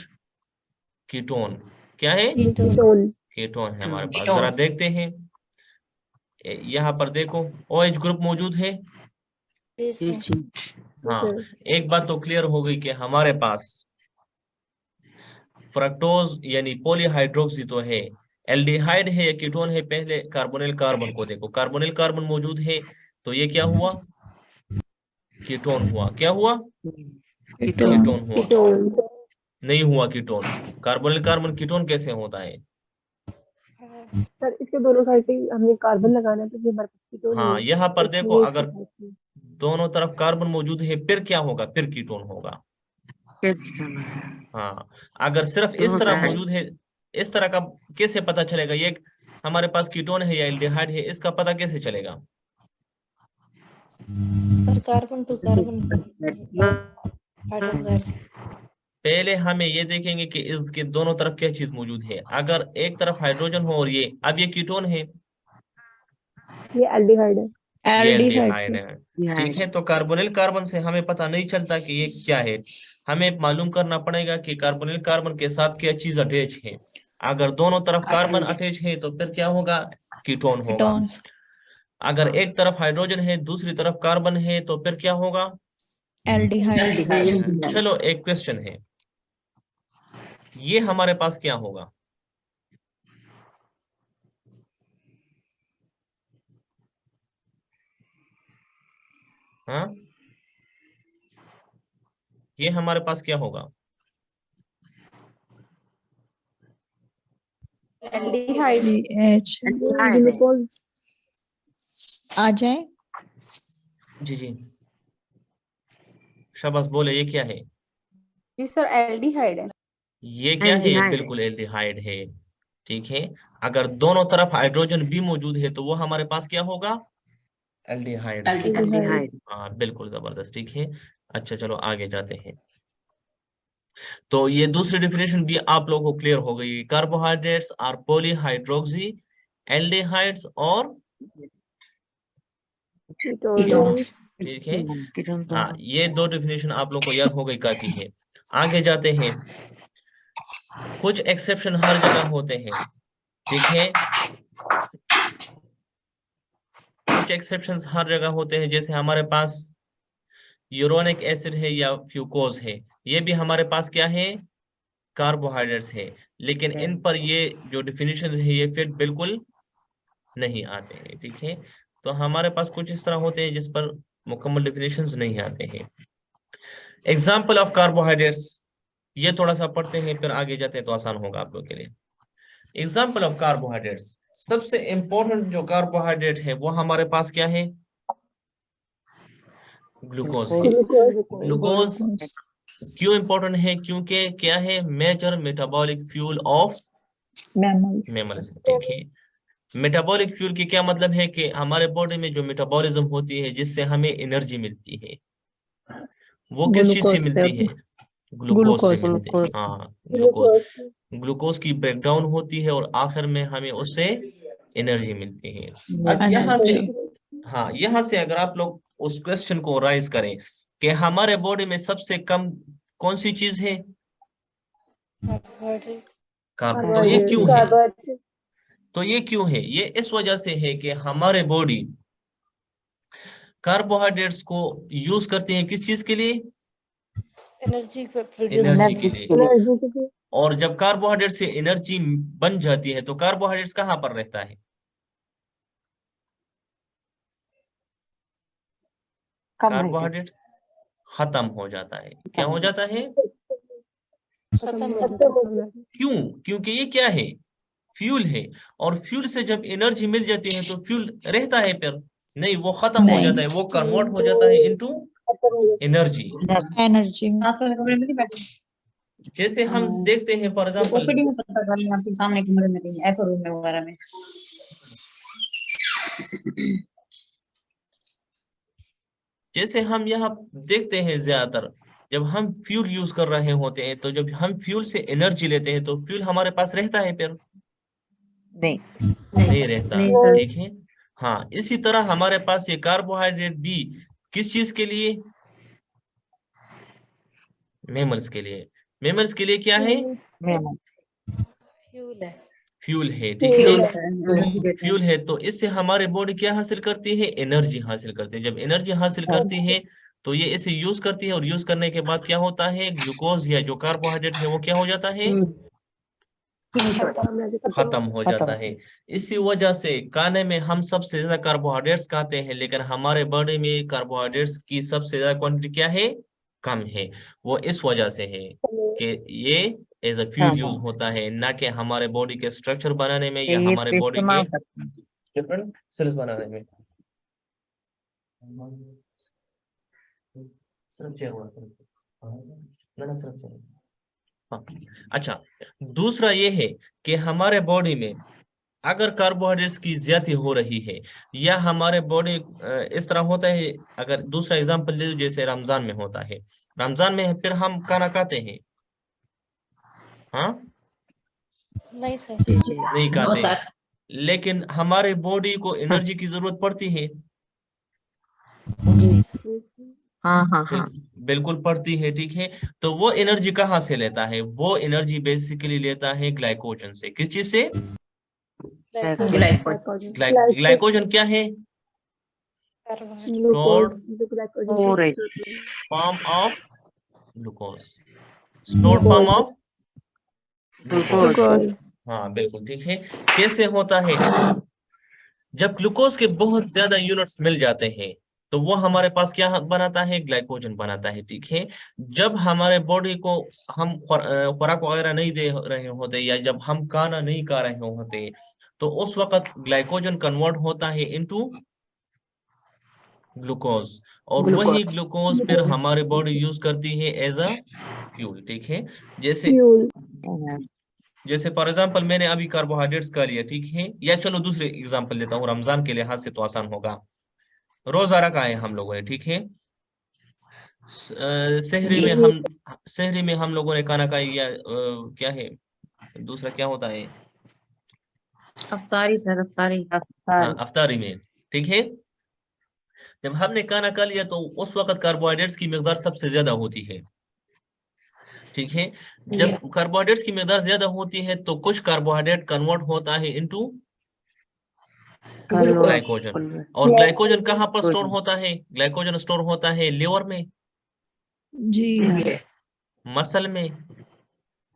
कीटोन। क्या है? कीटोन कीटोन है हमारे पास। कीटोन। जरा देखते हैं, यहाँ पर देखो OH ग्रुप मौजूद है। हाँ, एक बात तो क्लियर हो गई कि हमारे पास फ्रक्टोज यानी पॉलीहाइड्रोक्सी तो है, एल्डिहाइड है या कीटोन है? पहले कार्बोनिल कार्बन को देखो, कार्बोनिल कार्बन मौजूद है, तो ये क्या हुआ? कीटोन हुआ। क्या हुआ? कीटोन हुआ। कीटोन नहीं हुआ कीटोन। कार्बोनिल कार्बन कीटोन कैसे होता है? सर इसके दोनों साइड पे हमने कार्बन लगाना है तो ये हमारे पास कीटोन हाँ, है। यहाँ पर देखो, इसलिए अगर दोनों तरफ कार्बन मौजूद है फिर क्या होगा? फिर कीटोन होगा। हाँ, अगर सिर्फ इस तरह मौजूद है, इस तरह का कैसे पता चलेगा ये हमारे पास कीटोन है या एल्डिहाइड है? इसका पता कैसे चलेगा? Sir carbon to carbon hydroxide. पहले हमें ये देखेंगे कि इसके दोनों तरफ क्या चीज मौजूद है। अगर एक तरफ हाइड्रोजन हो और ये, अब ये कीटोन है, ये एल्डिहाइड है। ये एल्डिहाइड एल्डिहाइड है, ठीक है। तो कार्बोनिल कार्बन से हमें पता नहीं चलता कि ये क्या है। हमें मालूम करना पड़ेगा कि कार्बोनिल कार्बन के साथ क्या चीज अटैच है। अगर दोनों तरफ कार्बन अटैच है तो फिर क्या होगा? कीटोन होगा। कीटोन्स अगर एक तरफ हाइड्रोजन है दूसरी तरफ कार्बन है तो फिर क्या होगा? एल्डिहाइड चलो एक क्वेश्चन है, ये हमारे पास क्या होगा? हाँ, ये हमारे पास क्या होगा? एल्डिहाइड CH ग्लूकोज आ जाए। जी जी, शाबाश, बोले ये क्या है? जी सर एल्डिहाइड है। ये क्या है? ये बिल्कुल एल्डिहाइड है, ठीक है। अगर दोनों तरफ हाइड्रोजन भी मौजूद है तो वो हमारे पास क्या होगा? एल्डिहाइड। हाँ बिल्कुल जबरदस्त, ठीक है। अच्छा चलो आगे जाते हैं। तो ये दूसरी डेफिनेशन भी आप लोगों को क्लियर हो गई। कार्बोहाइड्रेट्स आर पॉलीहाइड्रोक्सी एल्डिहाइड्स और कीटोन ठीक है। हाँ, ये दो डेफिनेशन आप लोग को याद हो गई, काफी है। आगे जाते हैं। कुछ एक्सेप्शन हर जगह होते हैं, ठीक है। कुछ एक्सेप्शंस हर जगह होते हैं, जैसे हमारे पास यूरोनिक एसिड है या फ्यूकोज है, ये भी हमारे पास क्या है? कार्बोहाइड्रेट्स है। लेकिन इन पर ये जो डेफिनेशन है ये फिट बिल्कुल नहीं आते हैं, ठीक है। तो हमारे पास कुछ इस तरह होते हैं जिस पर मुकम्मल डेफिनेशंस नहीं आते हैं। एग्जाम्पल ऑफ कार्बोहाइड्रेट्स, ये थोड़ा सा पढ़ते हैं फिर आगे जाते हैं तो आसान होगा आप लोग के लिए। एग्जाम्पल ऑफ कार्बोहाइड्रेट्स, सबसे इंपॉर्टेंट जो कार्बोहाइड्रेट है वो हमारे पास क्या है? ग्लूकोज है। ग्लूकोज क्यों इंपॉर्टेंट है? क्योंकि क्या है? Major metabolic fuel of mammals, ठीक है। मेटाबॉलिक फ्यूल की क्या मतलब है? कि हमारे बॉडी में जो मेटाबॉलिज्म होती है जिससे हमें एनर्जी मिलती है, वो किस चीज से मिलती है? ग्लूकोज से मिलती है। हाँ, ग्लूकोज। ग्लूकोज की ब्रेकडाउन होती है और आखिर में हमें उससे एनर्जी मिलती है। अब यहाँ से, हाँ, यहाँ से अगर आप लोग उस क्वेश्चन को राइज करें कि हमारे बॉडी में सबसे कम कौन सी चीज है, कार्बन, तो ये क्यों है? तो ये क्यों है? ये इस वजह से है कि हमारे बॉडी कार्बोहाइड्रेट्स को यूज करते हैं किस चीज के लिए? एनर्जी प्रोड्यूस एनर्जी के लिए। और जब कार्बोहाइड्रेट से एनर्जी बन जाती है तो कार्बोहाइड्रेट्स कहाँ पर रहता है? कार्बोहाइड्रेट खत्म हो जाता है। क्या हो जाता है? क्यों? क्योंकि ये क्या है? फ्यूल है। और फ्यूल से जब एनर्जी मिल जाती है तो फ्यूल रहता है फिर? नहीं, वो खत्म हो जाता है, वो कन्वर्ट हो जाता है इनटू एनर्जी। जैसे हम देखते हैं फॉर एग्जांपल, ओपीडी में पता कर लें, आपके सामने कमरे में कहीं ऐसे रूम में वगैरह में। जैसे हम यहाँ देखते हैं ज्यादातर जब हम फ्यूल यूज कर रहे होते हैं तो जब हम फ्यूल से एनर्जी लेते हैं तो फ्यूल हमारे पास रहता है फिर? नहीं रहता। ठीक है, हाँ, इसी तरह हमारे पास ये कार्बोहाइड्रेट भी किस चीज के लिए? मैमल्स के लिए। मैमल्स के लिए क्या है? फ्यूल है। ठीक है, फ्यूल है। तो इससे हमारे बॉडी क्या हासिल करती है? एनर्जी हासिल करती है। जब एनर्जी हासिल करती है तो ये इसे यूज करती है और यूज करने के बाद क्या होता है? ग्लूकोज या जो कार्बोहाइड्रेट है वो क्या हो जाता है? खत्म हो जाता है। इसी वजह से खाने में हम सबसे ज्यादा कार्बोहाइड्रेट्स खाते हैं, लेकिन हमारे बॉडी में कार्बोहाइड्रेट्स की सबसे ज्यादा क्वांटिटी क्या है? कम है। वो इस वजह से है कि ये एज अ फ्यूल यूज होता है, ना कि हमारे बॉडी के स्ट्रक्चर बनाने में या हमारे बॉडी के डिफरेंट सेल्स बनाने में। हाँ, अच्छा, दूसरा ये है कि हमारे बॉडी में अगर कार्बोहाइड्रेट्स की ज्यादा हो रही है या हमारे बॉडी इस तरह होता है, अगर दूसरा एग्जांपल ले, जैसे रमजान में होता है, रमजान में फिर हम खाना खाते हैं, हाँ? नहीं सर, नहीं खाते, लेकिन हमारे बॉडी को एनर्जी की जरूरत पड़ती है। बिल्कुल पड़ती है। ठीक है, तो वो एनर्जी कहाँ से लेता है? वो एनर्जी बेसिकली लेता है ग्लाइकोजन से। किस चीज से? ग्लाइकोजन क्या है? Stored form of glucose. Stored form of glucose. हाँ, बिल्कुल ठीक है। कैसे होता है? जब ग्लूकोज के बहुत ज्यादा यूनिट्स मिल जाते हैं तो वो हमारे पास क्या बनाता है? ग्लाइकोजन बनाता है। ठीक है, जब हमारे बॉडी को हम खुराक वगैरह नहीं दे रहे होते या जब हम खाना नहीं खा रहे होते तो उस वक्त ग्लाइकोजन कन्वर्ट होता है इनटू ग्लूकोज, और वही ग्लूकोज फिर हमारी बॉडी यूज करती है एज अ फ्यूल। ठीक है, जैसे फॉर एग्जांपल मैंने अभी कार्बोहाइड्रेट्स का लिया, ठीक है, या चलो दूसरे एग्जांपल लेता हूँ, रमजान के लिहाज से तो आसान होगा। रोजा रखा है हम लोगों ने, ठीक है, सहरी में हम लोगों ने खाना खाया, या क्या है दूसरा, क्या होता है? अफ्तारी सर, अफ्तारी। हाँ, अफ्तारी में। ठीक है, जब हमने खाना खा लिया तो उस वक्त कार्बोहाइड्रेट्स की मिकदार सबसे ज्यादा होती है। ठीक है, जब कार्बोहाइड्रेट्स की मिकदार ज्यादा होती है तो कुछ कार्बोहाइड्रेट कन्वर्ट होता है इनटू ग्लाइकोजन। और ग्लाइकोजन कहाँ पर स्टोर होता है? ग्लाइकोजन स्टोर होता है लिवर में जी, मसल में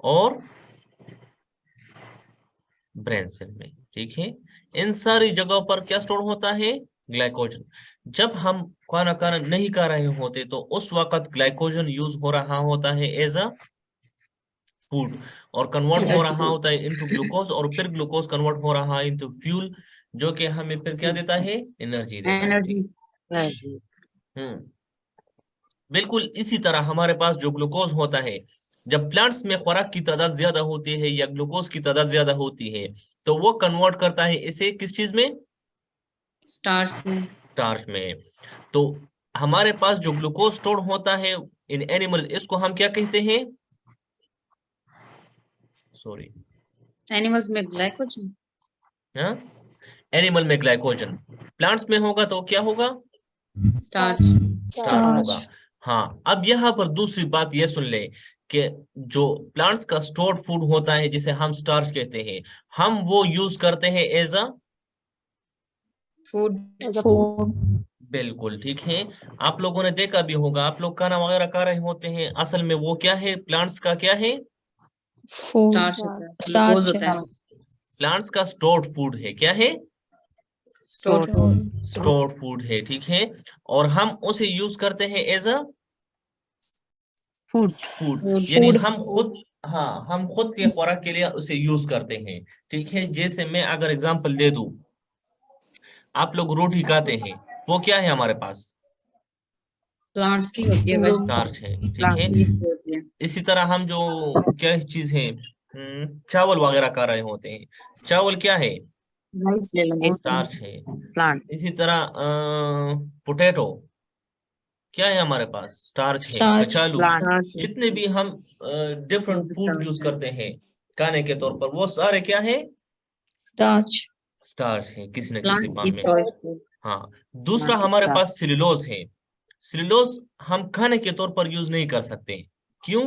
और ब्रेन सेल में। ठीक है, इन सारी जगहों पर क्या स्टोर होता है? ग्लाइकोजन। जब हम खाना नहीं खा रहे होते तो उस वक्त ग्लाइकोजन यूज हो रहा होता है एज अ फूड और कन्वर्ट हो रहा होता है इनटू ग्लूकोज, और फिर ग्लूकोज कन्वर्ट हो रहा है इनटू फ्यूल, जो कि हमें फिर क्या देता है? एनर्जी देता है। बिल्कुल इसी तरह हमारे पास जो ग्लूकोज होता है, जब प्लांट्स में खुराक की तादाद ज्यादा होती है या ग्लूकोज की तादाद ज्यादा होती है तो वो कन्वर्ट करता है इसे किस चीज में? स्टार्च में। तो हमारे पास जो ग्लूकोज स्टोर होता है इन एनिमल, इसको हम क्या कहते हैं? सॉरी, एनिमल्स में ग्लाइकोजन, हाँ, एनिमल में ग्लाइकोजन, प्लांट्स में होगा तो क्या होगा? स्टार्च, स्टार्च होगा। हाँ, अब यहाँ पर दूसरी बात ये सुन ले कि जो प्लांट्स का स्टोर्ड फूड होता है जिसे हम स्टार्च कहते हैं, हम वो यूज करते हैं एज अ फूड, बिल्कुल ठीक है। आप लोगों ने देखा भी होगा, आप लोग खाना वगैरह खा रहे होते हैं, असल में वो क्या है? प्लांट्स का क्या है? स्टार्च होता है, स्टार्च ग्लूकोज होता है, प्लांट्स का स्टोर्ड फूड है। क्या है? स्टोर फूड, स्टोर्ड फूड है, ठीक है। और हम उसे यूज करते हैं एज अ फूड। यानी हम खुद, हाँ, हम खुद के खुराक के लिए उसे यूज करते हैं, ठीक है। जैसे मैं अगर एग्जांपल दे दूं, आप लोग रोटी खाते हैं, वो क्या है हमारे पास? प्लांट्स की होती है, स्टार्च है, ठीक है। लीव्स होती है, इसी तरह हम जो क्या चीज है, चावल वगैरह खा रहे होते हैं, चावल क्या है? राइस ले लेंगे इसमें, स्टार्च है। प्लांट, इसी तरह पोटैटो क्या है हमारे पास? स्टार्च है। स्टार्च, कचालू, प्लांट, जितने भी हम डिफरेंट फूड यूज करते हैं खाने के तौर पर, वो सारे क्या है? स्टार्च, स्टार्च है किसी न किसी प्लांट्स फॉर्म की में। स्टोरेज फूड, हाँ, दूसरा हमारे पास सेलुलोज है। सेलुलोज हम खाने के तौर पर यूज नहीं कर सकते। क्यों?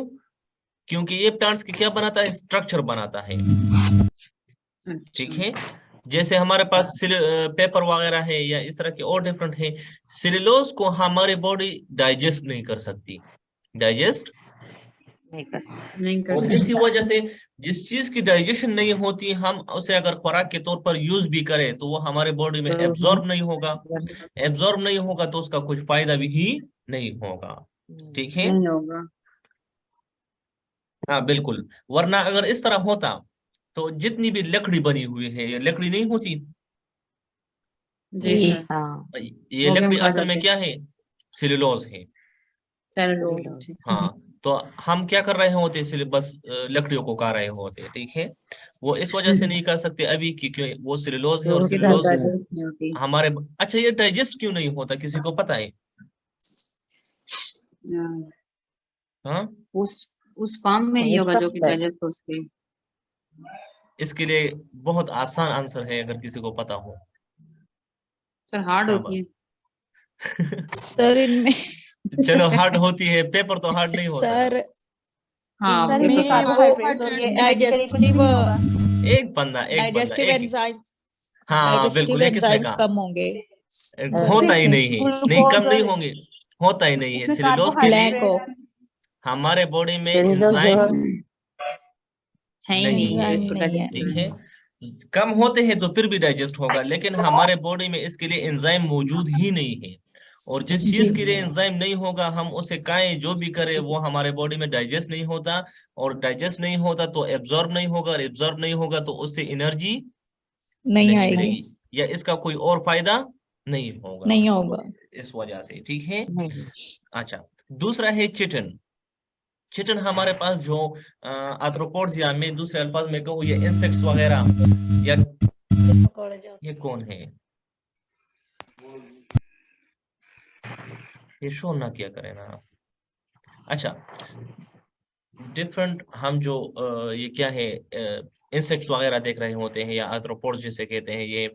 क्योंकि ये प्लांट्स के क्या बनाता है? स्ट्रक्चर बनाता है, ठीक है। जैसे हमारे पास पेपर वगैरह है या इस तरह के और डिफरेंट है, सेलुलोज को हमारी बॉडी डाइजेस्ट नहीं कर सकती, डाइजेस्ट। नहीं कर सकते। नहीं कर और सकते, इसी वजह से जिस चीज की डाइजेशन नहीं होती, हम उसे अगर खुराक के तौर पर यूज भी करें तो वो हमारे बॉडी में एब्जॉर्ब नहीं होगा। एब्जॉर्ब नहीं होगा तो उसका कुछ फायदा भी ही नहीं होगा, ठीक है। नहीं होगा, हाँ बिल्कुल, वरना अगर इस तरह होता तो जितनी भी लकड़ी बनी हुई है, ये लकड़ी नहीं होती, जी सर, हाँ, ये वो भी हम लकड़ी खा असल में जाते क्या है? सेलुलोज है। सेलुलोज, हाँ, तो हम क्या कर रहे होते, सिर्फ बस लकड़ियों को खा रहे होते, ठीक है। वो इस वजह से नहीं कर सकते अभी क्योंकि वो सेलुलोज है, और सेलुलोज डाइजेस्ट नहीं होती, हमारे, अच्छा ये डाइजेस्ट क्यों नहीं होता, किसी को पता है? हाँ, उस फॉर्म में नहीं होगा जो कि डाइजेस्ट हो सके, इसके लिए बहुत आसान आंसर है अगर किसी को पता हो। सर हार्ड हाँ, होती है, सर इनमें चलो हार्ड होती है, पेपर तो हार्ड नहीं होता सर ना। हाँ, सर ये तो इसमें कार्बोहाइड्रेट, कार्बोहाइड्रेट्स और ये डाइजेस्टिव एक बंदा डाइजेस्टिव हाँ डाइजेस्टिव बिल्कुल, ये किसने एंजाइम्स कहा? कम होंगे, होता ही नहीं है, नहीं ग्लूकोज कम नहीं और होंगे, होता ही नहीं है। इसमें सेलुलोज के लिए लैक हो, हमारे बॉडी में एंजाइम है ही नहीं नहीं है, जो एंजाइम इसको नहीं है। डाइजेस्ट ठीक करें, है। कम होते हैं तो फिर भी डाइजेस्ट होगा, लेकिन हमारे बॉडी में इसके लिए एंजाइम मौजूद ही नहीं है। और जिस चीज के लिए एंजाइम नहीं होगा, हम उसे खाएं जो भी करें, वो हमारे बॉडी में डाइजेस्ट नहीं होता, और डाइजेस्ट नहीं होता तो एब्जॉर्ब नहीं होगा, और एब्जॉर्ब नहीं होगा तो उससे एनर्जी नहीं नहीं आएगी, मिलेगी, या इसका कोई और फायदा नहीं होगा, नहीं होगा। इस वजह से, ठीक है। नहीं, अच्छा, दूसरा है चिटन। चिटन हमारे पास जो आर्थ्रोपोड्स, या मैं दूसरे अल्फाज में कहूँ ये इंसेक्ट्स वगैरह, या ये कौन है? ये शो ना किया करें ना आप। अच्छा, डिफरेंट हम जो ये क्या है, इंसेक्ट्स वगैरह देख रहे होते हैं, या आर्थ्रोपोड्स जिसे कहते हैं, ये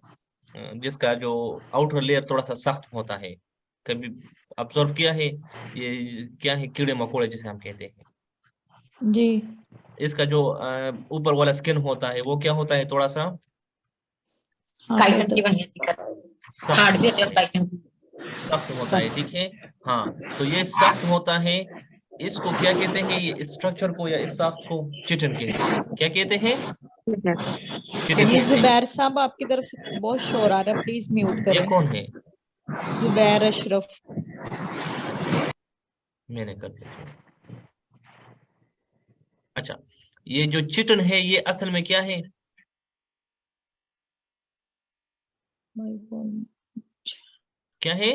जिसका जो आउटर लेयर थोड़ा सा सख्त होता है, कभी ऑब्जर्व किया है? ये क्या है? कीड़े मकोड़े जिसे हम कहते हैं, जी, इसका जो ऊपर वाला स्किन होता है वो क्या होता है? थोड़ा सा हाँ काइटन की बनी होती है, हार्ड भी होती है काइटन की, सख्त होता है, ठीक है। हाँ, तो ये सख्त होता है, इसको क्या कहते हैं? ये स्ट्रक्चर को या इस सख्त को चिटन कहते हैं। क्या कहते हैं? चिटन ये कहते हैं। जुबैर साहब आपकी तरफ से बहुत शोर आ रहा है, प्लीज म्यूट ये करें। कौन है? जुबैर अशरफ, मैंने कर दिया। अच्छा, ये जो चिटन है ये असल में क्या है? क्या है?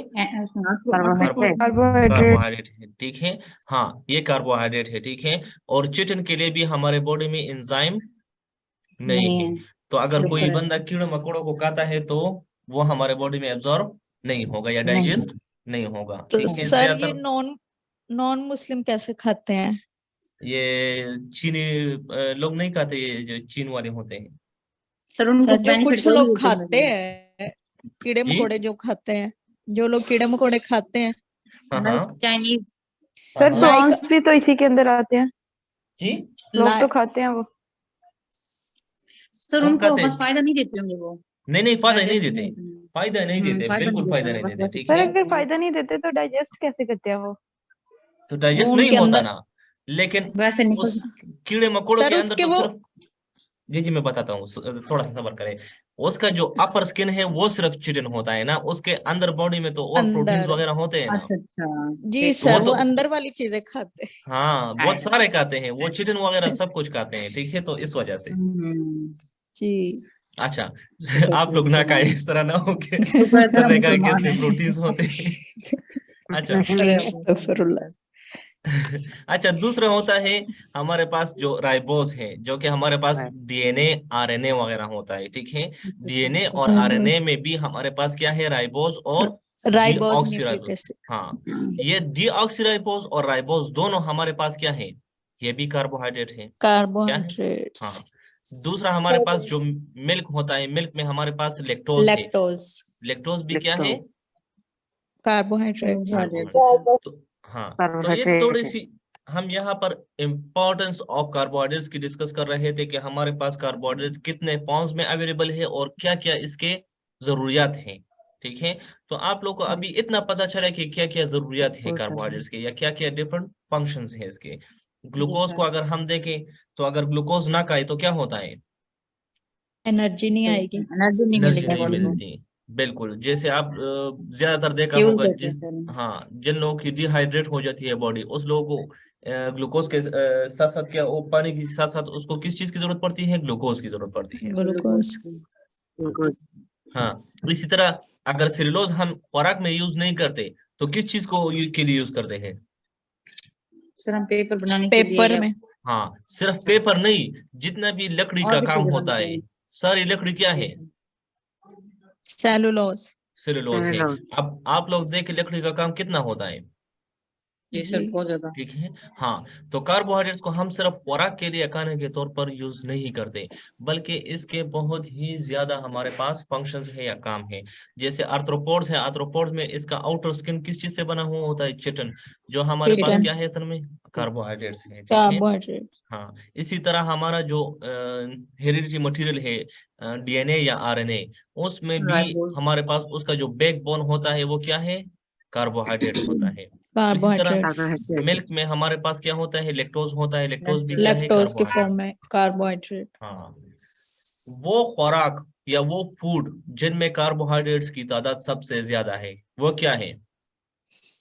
कार्बोहाइड्रेट है, ठीक है। हाँ, ये कार्बोहाइड्रेट है, ठीक है। और चिटन के लिए भी हमारे बॉडी में एंजाइम नहीं है, तो अगर कोई बंदा कीड़े मकोड़ों को खाता है तो वो हमारे बॉडी में एब्जॉर्ब नहीं होगा या डाइजेस्ट नहीं होगा, तो ठीक है। सर ये ज्यादातर नॉन मुस्लिम कैसे खाते हैं? ये चीनी लोग नहीं खाते, ये जो चीन वाले होते हैं। सर उनको सर जो बेनिफिट कुछ लोग खाते हैं, कीड़े जी मकोड़े जो खाते हैं, जो लोग कीड़े मकोड़े खाते हैं, हाँ लाइक हाँ चाइनीज। सर हाँ, Like- प्रॉन्स भी तो इसी के अंदर आते हैं, जी लोग तो like- खाते हैं वो। सर कौन उनको खाते बस हैं? फायदा नहीं देते होंगे वो। नहीं फायदा नहीं Digest देते, नहीं होते। फायदा नहीं देते, फायदा बिल्कुल नहीं फायदा देते, नहीं बस देते, वैसे ठीक सर है। अगर फायदा नहीं देते तो डाइजेस्ट कैसे करते हैं वो? तो डाइजेस्ट उनके नहीं होता अंदर- ना, लेकिन वैसे निकल उस कीड़े मकोड़ों सर के अंदर उसके तो वो- सिर्फ, जी मैं बताता हूँ, थोड़ा सा सब्र करें। उसका जो अपर स्किन है वो सिर्फ चिटिन होता है ना, उसके अंदर बॉडी में तो और प्रोटीन्स अंदर। वगैरह होते हैं ना। अच्छा अच्छा जी तो सर, वो वो तो अंदर वाली चीजें खाते हैं। हाँ बहुत सारे खाते हैं, वो चिटिन वगैरह सब कुछ खाते हैं, ठीक है, तो इस वजह से। जी अच्छा आप लोग ना खाए, इस तरह ना हो के शुक्र है सर हम मैंने कहा कि मुसलमान इसमें हैं। प्रोटीन्स होते हैं। अच्छा अस्तगफिरुल्लाह। अच्छा, दूसरा होता है हमारे पास जो राइबोस है, जो कि हमारे पास डीएनए आरएनए वगैरह होता है, ठीक है। डीएनए और आरएनए में भी हमारे पास क्या है, राइबोस और राइबोस न्यूक्लिक डीऑक्सीराइबोस। एसिड। हाँ, ये डीऑक्सीराइबोस और राइबोस दोनों हमारे पास क्या है, ये भी कार्बोहाइड्रेट है। क्या है? कार्बोहाइड्रेट्स। हाँ। दूसरा हमारे पास जो मिल्क होता है, मिल्क में हमारे पास लैक्टोज है। लैक्टोज लैक्टोज भी क्या है, कार्बोहाइड्रेट्स। कार्बोहाइड्रेट। तो हाँ, तो ये कार्बोहाइड्रेट थोड़ी है। सी हम यहाँ पर इम्पोर्टेंस ऑफ कार्बोहाइड्रेट्स की डिस्कस कर रहे थे कि हमारे पास कार्बोहाइड्रेट्स कितने फॉर्म्स में अवेलेबल है और क्या क्या इसके जरूरियात हैं, ठीक है। तो आप लोग को अभी इतना पता चला कि क्या क्या जरूरियात है कार्बोहाइड्रेट्स के, या क्या क्या डिफरेंट फंक्शंस हैं इसके। ग्लूकोज को अगर हम देखें तो अगर ग्लूकोज ना खाए तो क्या होता है, एनर्जी नहीं आएगी। एनर्जी नहीं एनर्जी मिलेगी नहीं बॉडी को। बिल्कुल। जैसे आप ज्यादातर देखा फ्यूल होगा, कहते जिस हैं सर। हाँ जिन लोगों की डिहाइड्रेट हो जाती है बॉडी, उस लोगों को ग्लूकोज के साथ साथ क्या, वो पानी के साथ साथ उसको किस चीज की जरूरत पड़ती है, ग्लूकोज की जरूरत पड़ती है। ग्लूकोज। हाँ, इसी तरह अगर सेलुलोज हम खुराक में यूज नहीं करते तो किस चीज को के लिए यूज करते हैं, सर हम पेपर बनाने के लिए पेपर में। हाँ सिर्फ पेपर नहीं, जितना भी लकड़ी और का भी काम चीजें होता बनती है, हैं। सारी लकड़ी क्या है, सेलुलोज। सेलुलोज है। सेलुलोज। अब आप लोग देखें लकड़ी का काम कितना होता है, जी सर बहुत ज्यादा। ठीक है। हाँ, तो कार्बोहाइड्रेट्स को हम सिर्फ खुराक के लिए खाने के तौर पर यूज नहीं करते, बल्कि इसके बहुत ही ज्यादा हमारे पास फंक्शंस है या काम है। जैसे आर्थ्रोपोड्स है, आर्थ्रोपोड्स में इसका आउटर स्किन किस चीज से बना हुआ होता है, चिटिन, जो हमारे पास चिटिन। क्या है असल में, कार्बोहाइड्रेट्स है, ठीक है। कार्बोहाइड्रेट। हाँ, इसी तरह हमारा जो हेरिडिटी मटेरियल है, डीएनए या आरएनए, उसमें भी राइबोस। हमारे पास उसका जो बैकबोन होता है वो क्या है, कार्बोहाइड्रेट्स होता है। इसी तरह कार्बोहाइड्रेट। मिल्क में हमारे पास क्या होता है, लैक्टोज होता है, लैक्टोज भी क्या है, लैक्टोज के कार्बोहाइड्रेट। फॉर्म में कार्बोहाइड्रेट। हाँ, वो खुराक या वो फूड जिनमें कार्बोहाइड्रेट्स की तादाद सबसे ज्यादा है वो क्या है,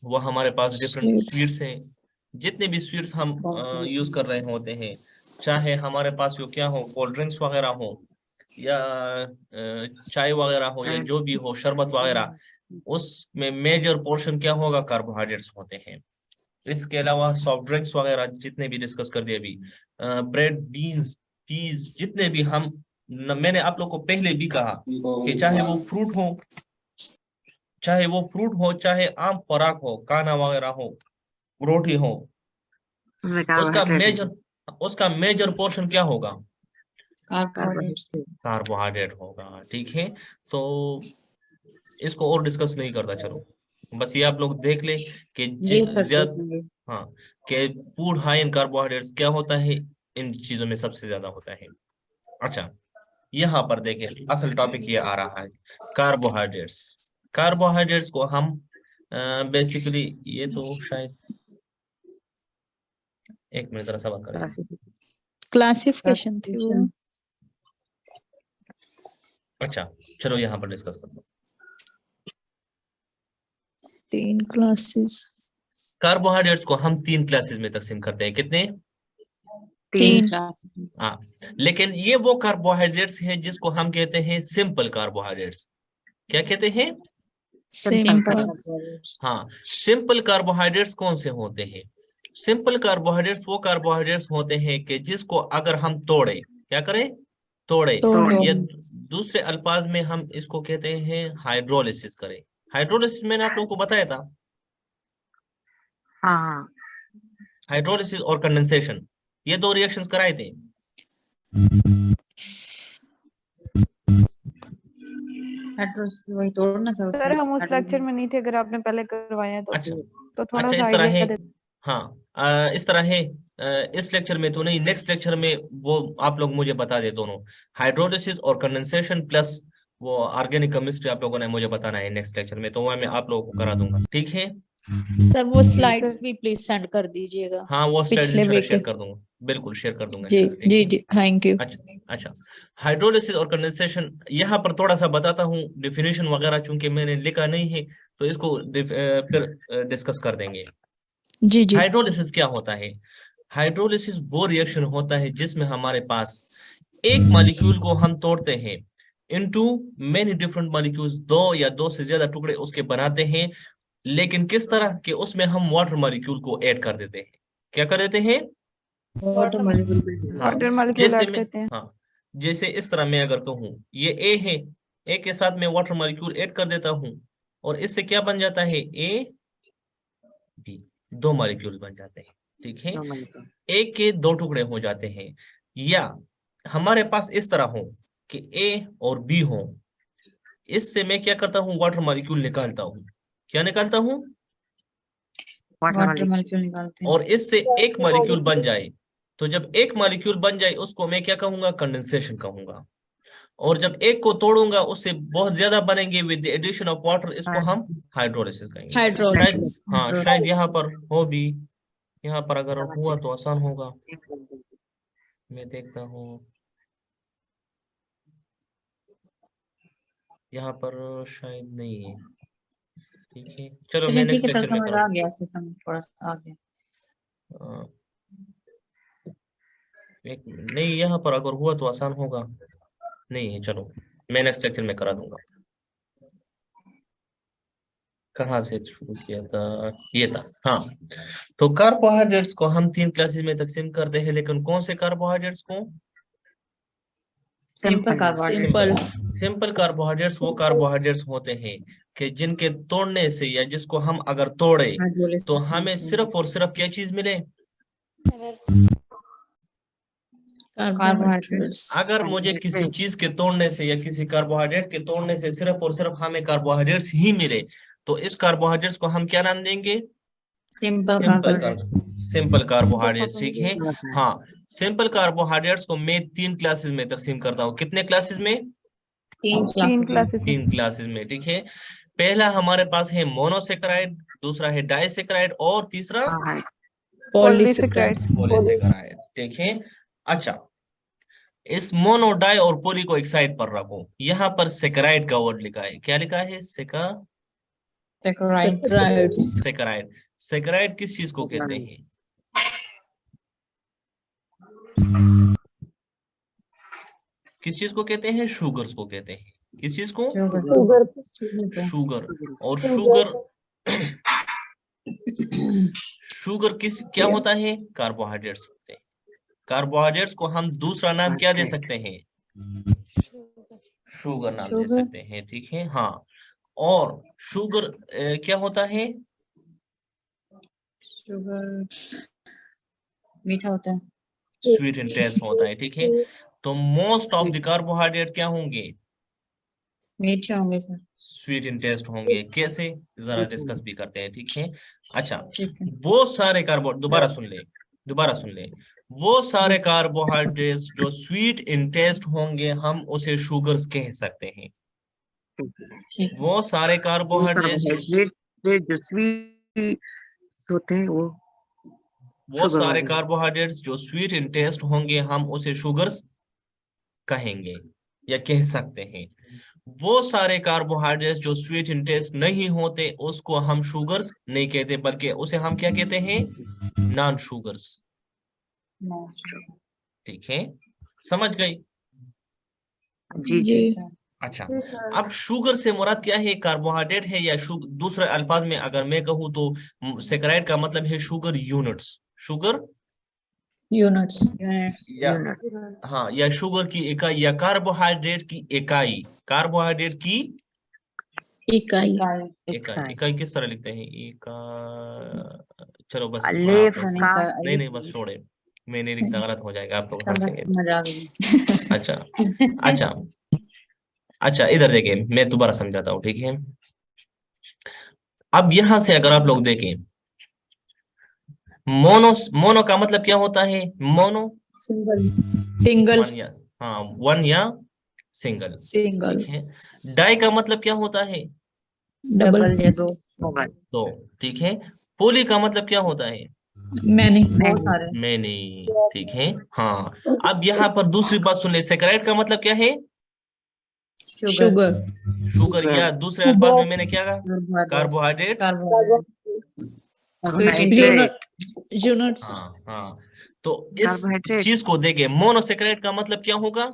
वो हमारे पास डिफरेंट स्वीट्स हैं। जितने भी स्वीट्स हम यूज कर रहे होते हैं, चाहे हमारे पास जो क्या हो, कोल्ड ड्रिंक्स वगैरह हो, या चाय वगैरह हो, या जो भी हो, शरबत वगैरह, उसमें मेजर पोर्शन क्या होगा, कार्बोहाइड्रेट्स होते हैं। इसके अलावा सॉफ्ट ड्रिंक्स वगैरह जितने भी डिस्कस कर दिए अभी, ब्रेड, बीन्स, चीज, जितने भी हम मैंने आप लोग को पहले भी कहा कि चाहे वो फ्रूट हो, चाहे आम खुराक हो, खाना वगैरह हो, रोटी हो, उसका मेजर पोर्शन क्या होगा, कार्बोहाइड्रेट होगा, ठीक है। तो इसको और डिस्कस नहीं करता, चलो बस ये आप लोग देख ले कि जी सर ज्यादा, देखेंगे। हाँ, कि फूड हाई इन कार्बोहाइड्रेट्स क्या होता है, इन चीजों में सबसे ज्यादा होता है। अच्छा, यहाँ पर देखें असल टॉपिक ये आ रहा है, कार्बोहाइड्रेट्स। कार्बोहाइड्रेट्स को हम बेसिकली, ये तो शायद एक मिनट जरा सवाल करें। क्लासिफिकेशन थी वो। अच्छा चलो यहाँ पर डिस्कस करते हैं। 3 क्लासेस। कार्बोहाइड्रेट्स को हम 3 क्लासेस में तकसीम करते हैं, कितने, 3। हाँ। लेकिन ये वो कार्बोहाइड्रेट्स हैं जिसको हम कहते हैं सिंपल कार्बोहाइड्रेट्स। क्या कहते हैं, सिंपल। हाँ। सिंपल कार्बोहाइड्रेट्स कौन से होते हैं, सिंपल कार्बोहाइड्रेट्स वो कार्बोहाइड्रेट्स होते हैं कि जिसको अगर हम तोड़े, क्या करें, तोड़े, या दूसरे अल्फाज में हम इसको कहते हैं हाइड्रोलिसिस करें। हाइड्रोलिसिस मैंने आप लोगों को बताया था, हाँ हाइड्रोलिसिस और कंडेंसेशन, ये दो रिएक्शंस कराए थे। हाइड्रोलिसिस वही तोड़ना सर सर उसमें हम उस लेक्चर में नहीं थे, अगर आपने पहले करवाए हैं अच्छा तो थोड़ा अच्छा, सा इस तरह है। आइडिया दे। हाँ इस तरह है। इस लेक्चर में तो नहीं, नेक्स्ट लेक्चर में वो आप लोग मुझे बता दे दोनों, हाइड्रोलिसिस और कंडेंसेशन प्लस वो ऑर्गेनिक केमिस्ट्री आप लोगों ने मुझे बताना है नेक्स्ट लेक्चर में, तो वह मैं आप लोगों को करा दूंगा, ठीक है। सर वो जी स्लाइड्स सर। भी प्लीज सेंड कर दीजिएगा हाँ वो स्लाइड पिछले इंशाल्लाह वीक शेयर के। कर दूंगा, बिल्कुल शेयर कर दूंगा जी इंशाल्लाह, ठीक जी है। जी, थैंक यू। अच्छा अच्छा, हाइड्रोलिसिस और कंडेंसेशन यहाँ पर थोड़ा सा बताता हूँ, डिफिनेशन वगैरह चूंकि मैंने लिखा नहीं है तो इसको फिर डिस्कस कर देंगे। जी जी हाइड्रोलिसिस क्या होता है? हाइड्रोलिसिस वो रिएक्शन होता है जिसमें हमारे पास एक मॉलिक्यूल को हम तोड़ते हैं इनटू मेनी डिफरेंट मॉलिक्यूल्स, दो या दो से ज्यादा टुकड़े उसके बनाते हैं, लेकिन किस तरह के, उसमें हम वाटर मॉलिक्यूल को ऐड कर देते हैं। क्या कर देते हैं? वाटर मॉलिक्यूल हाँ वाटर मॉलिक्यूल जैसे ऐड मैं, करते हैं। हाँ जैसे इस तरह मैं अगर कहूँ ये ए है, ए के साथ मैं वाटर मॉलिक्यूल ऐड कर देता हूँ और इससे क्या बन जाता है? ए बी, दो मॉलिक्यूल बन जाते हैं, ठीक है। ए के दो टुकड़े हो जाते हैं, या हमारे पास इस तरह हो कि ए और बी हो, इससे मैं क्या करता हूँ? वाटर मॉलिक्यूल निकालता हूँ। क्या निकालता हूँ? वाटर मॉलिक्यूल निकालते हैं। और इससे एक मॉलिक्यूल बन जाए, तो जब एक मॉलिक्यूल बन जाए उसको मैं क्या कहूंगा? कंडेंसेशन कहूंगा। और जब एक को तोड़ूंगा उससे बहुत ज्यादा बनेंगे with the addition of water, इसको हम हाइड्रोलिसिस कहेंगे। शायद, हाइड्रोलिसिस। हाँ शायद यहाँ पर हो भी, यहाँ पर अगर हुआ तो आसान होगा, मैं देखता हूँ यहाँ पर शायद नहीं है, ठीक है। चलो मैं चलिए ठीक नेक्स्ट है सर, लेक्चर में समझ आ गया, से समझ थोड़ा सा आ गया। एक नहीं, यहाँ पर अगर हुआ तो आसान होगा, नहीं है, चलो मैं नेक्स्ट लेक्चर में करा दूंगा। कहाँ से शुरू किया था? ये था, हाँ। तो कार्बोहाइड्रेट्स को हम तीन क्लासेस में तकसीम करते हैं, लेकिन कौन से कार्बोहाइड्रेट्स को? Simple carbohydrate. Simple. Simple carbohydrates वो कार्बोहाइड्रेट्स होते हैं कि जिनके तोड़ने से, या जिसको हम अगर तोड़े तो हमें सिर्फ और सिर्फ क्या चीज मिले? कार्बोहाइड्रेट्स। अगर मुझे किसी चीज के तोड़ने से या किसी कार्बोहाइड्रेट के तोड़ने से सिर्फ और सिर्फ हमें कार्बोहाइड्रेट्स ही मिले, तो इस कार्बोहाइड्रेट्स को हम क्या नाम देंगे? Simple simple carbohydrate. Simple carbohydrates, ठीक है। हाँ सिंपल कार्बोहाइड्रेट्स को मैं तीन क्लासेस में तकसीम करता हूँ। कितने क्लासेस में? तीन तीन क्लासेस। क्लासेस में। तीन क्लासेस में, ठीक है। पहला हमारे पास है मोनोसेकेराइड, दूसरा है डाइसेकेराइड और तीसरा पॉलीसेकेराइड्स। पॉलीसेकेराइड, ठीक है। अच्छा, इस मोनो, डाई और पोली को एक साइड पर रखो, यहाँ पर सेकेराइड का वर्ड लिखा है। क्या लिखा है? सेकेराइड्स। सेकेराइड। सेकेराइड किस चीज को कहते हैं? किस चीज को कहते हैं? शुगर्स को कहते हैं। किस चीज को? शुगर। और शुगर शुगर किस क्या होता है? कार्बोहाइड्रेट्स होते हैं। कार्बोहाइड्रेट्स को हम दूसरा नाम क्या दे सकते हैं? शुगर नाम दे सकते हैं, ठीक है। हाँ, और शुगर क्या होता है? शुगर मीठा होता है। स्वीट इन टेस्ट होता है, ठीक है। तो मोस्ट ऑफ द कार्बोहाइड्रेट क्या होंगे? मीठे होंगे सर। स्वीट इन टेस्ट होंगे। कैसे? जरा डिस्कस भी करते हैं, ठीक है। अच्छा, ठीक है। वो सारे दोबारा सुन ले, दोबारा सुन ले। वो सारे जी। कार्बोहाइड्रेट्स जो स्वीट इन टेस्ट होंगे हम उसे शुगर्स कह सकते हैं। ठीक है। वो सारे कार्बोहाइड्रेट्स जो स्वीट होते हैं वो सारे कार्बोहाइड्रेट्स जो स्वीट इन टेस्ट होंगे हम उसे शुगर्स कहेंगे या कह सकते हैं। वो सारे कार्बोहाइड्रेट्स जो स्वीट इन टेस्ट नहीं होते उसको हम शुगर्स नहीं कहते, बल्कि उसे हम क्या कहते हैं? नॉन शुगर्स, ठीक है। समझ गई? जी। अच्छा, अब शुगर से मुराद क्या है? कार्बोहाइड्रेट है या दूसरे अल्फाज में अगर मैं कहूँ तो सेकेराइड का मतलब है शुगर यूनिट्स। Sugar units. या हाँ, या शुगर की इकाई, या कार्बोहाइड्रेट की इकाई। कार्बोहाइड्रेट की इकाई इकाई इकाई किस तरह लिखते हैं? चलो बस अलिफ आप का नहीं नहीं बस छोड़े, मैं नहीं लिखता, गलत हो जाएगा, आप लोग सब बस हंसेंगे। मजा आ गई। अच्छा अच्छा अच्छा, इधर देखिए मैं दोबारा समझाता हूँ, ठीक है। अब यहां से अगर आप लोग देखें, मोनो मोनो का मतलब क्या होता है? मोनो सिंगल वन या हाँ वन या सिंगल, सिंगल ठीक है। डाई का मतलब क्या होता है? डबल डबल या दो, मोबाइल तो ठीक है। पोली का मतलब क्या होता है? मैनी बहुत सारे। मैनी, ठीक है। हाँ, अब यहाँ पर दूसरी बात सुन ले, सेक्राइड का मतलब क्या है? शुगर शुगर, या दूसरे अल्फाज में मैंने क्या कहा? कार्बोहाइड्रेट। यूनिट यूनिट्स हाँ हाँ, तो इस कार्बोहाइड्रेट चीज को देखे, मोनोसेक्राइड का मतलब क्या होगा?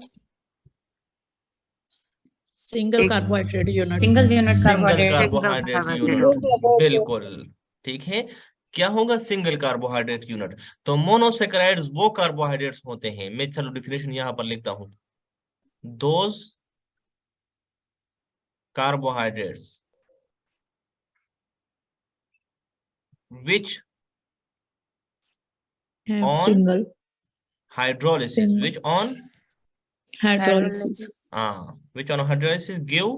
Single carbohydrate unit single unit single carbohydrate. Carbohydrate unit, बिल्कुल ठीक है। क्या होगा? Single carbohydrate unit. तो मोनोसेक्राइड्स वो कार्बोहाइड्रेट्स होते हैं, मैं चलो डिफिनेशन यहाँ पर लिखता हूँ, those carbohydrates which on single hydrolysis, Single. which on hydrolysis which on hydrolysis give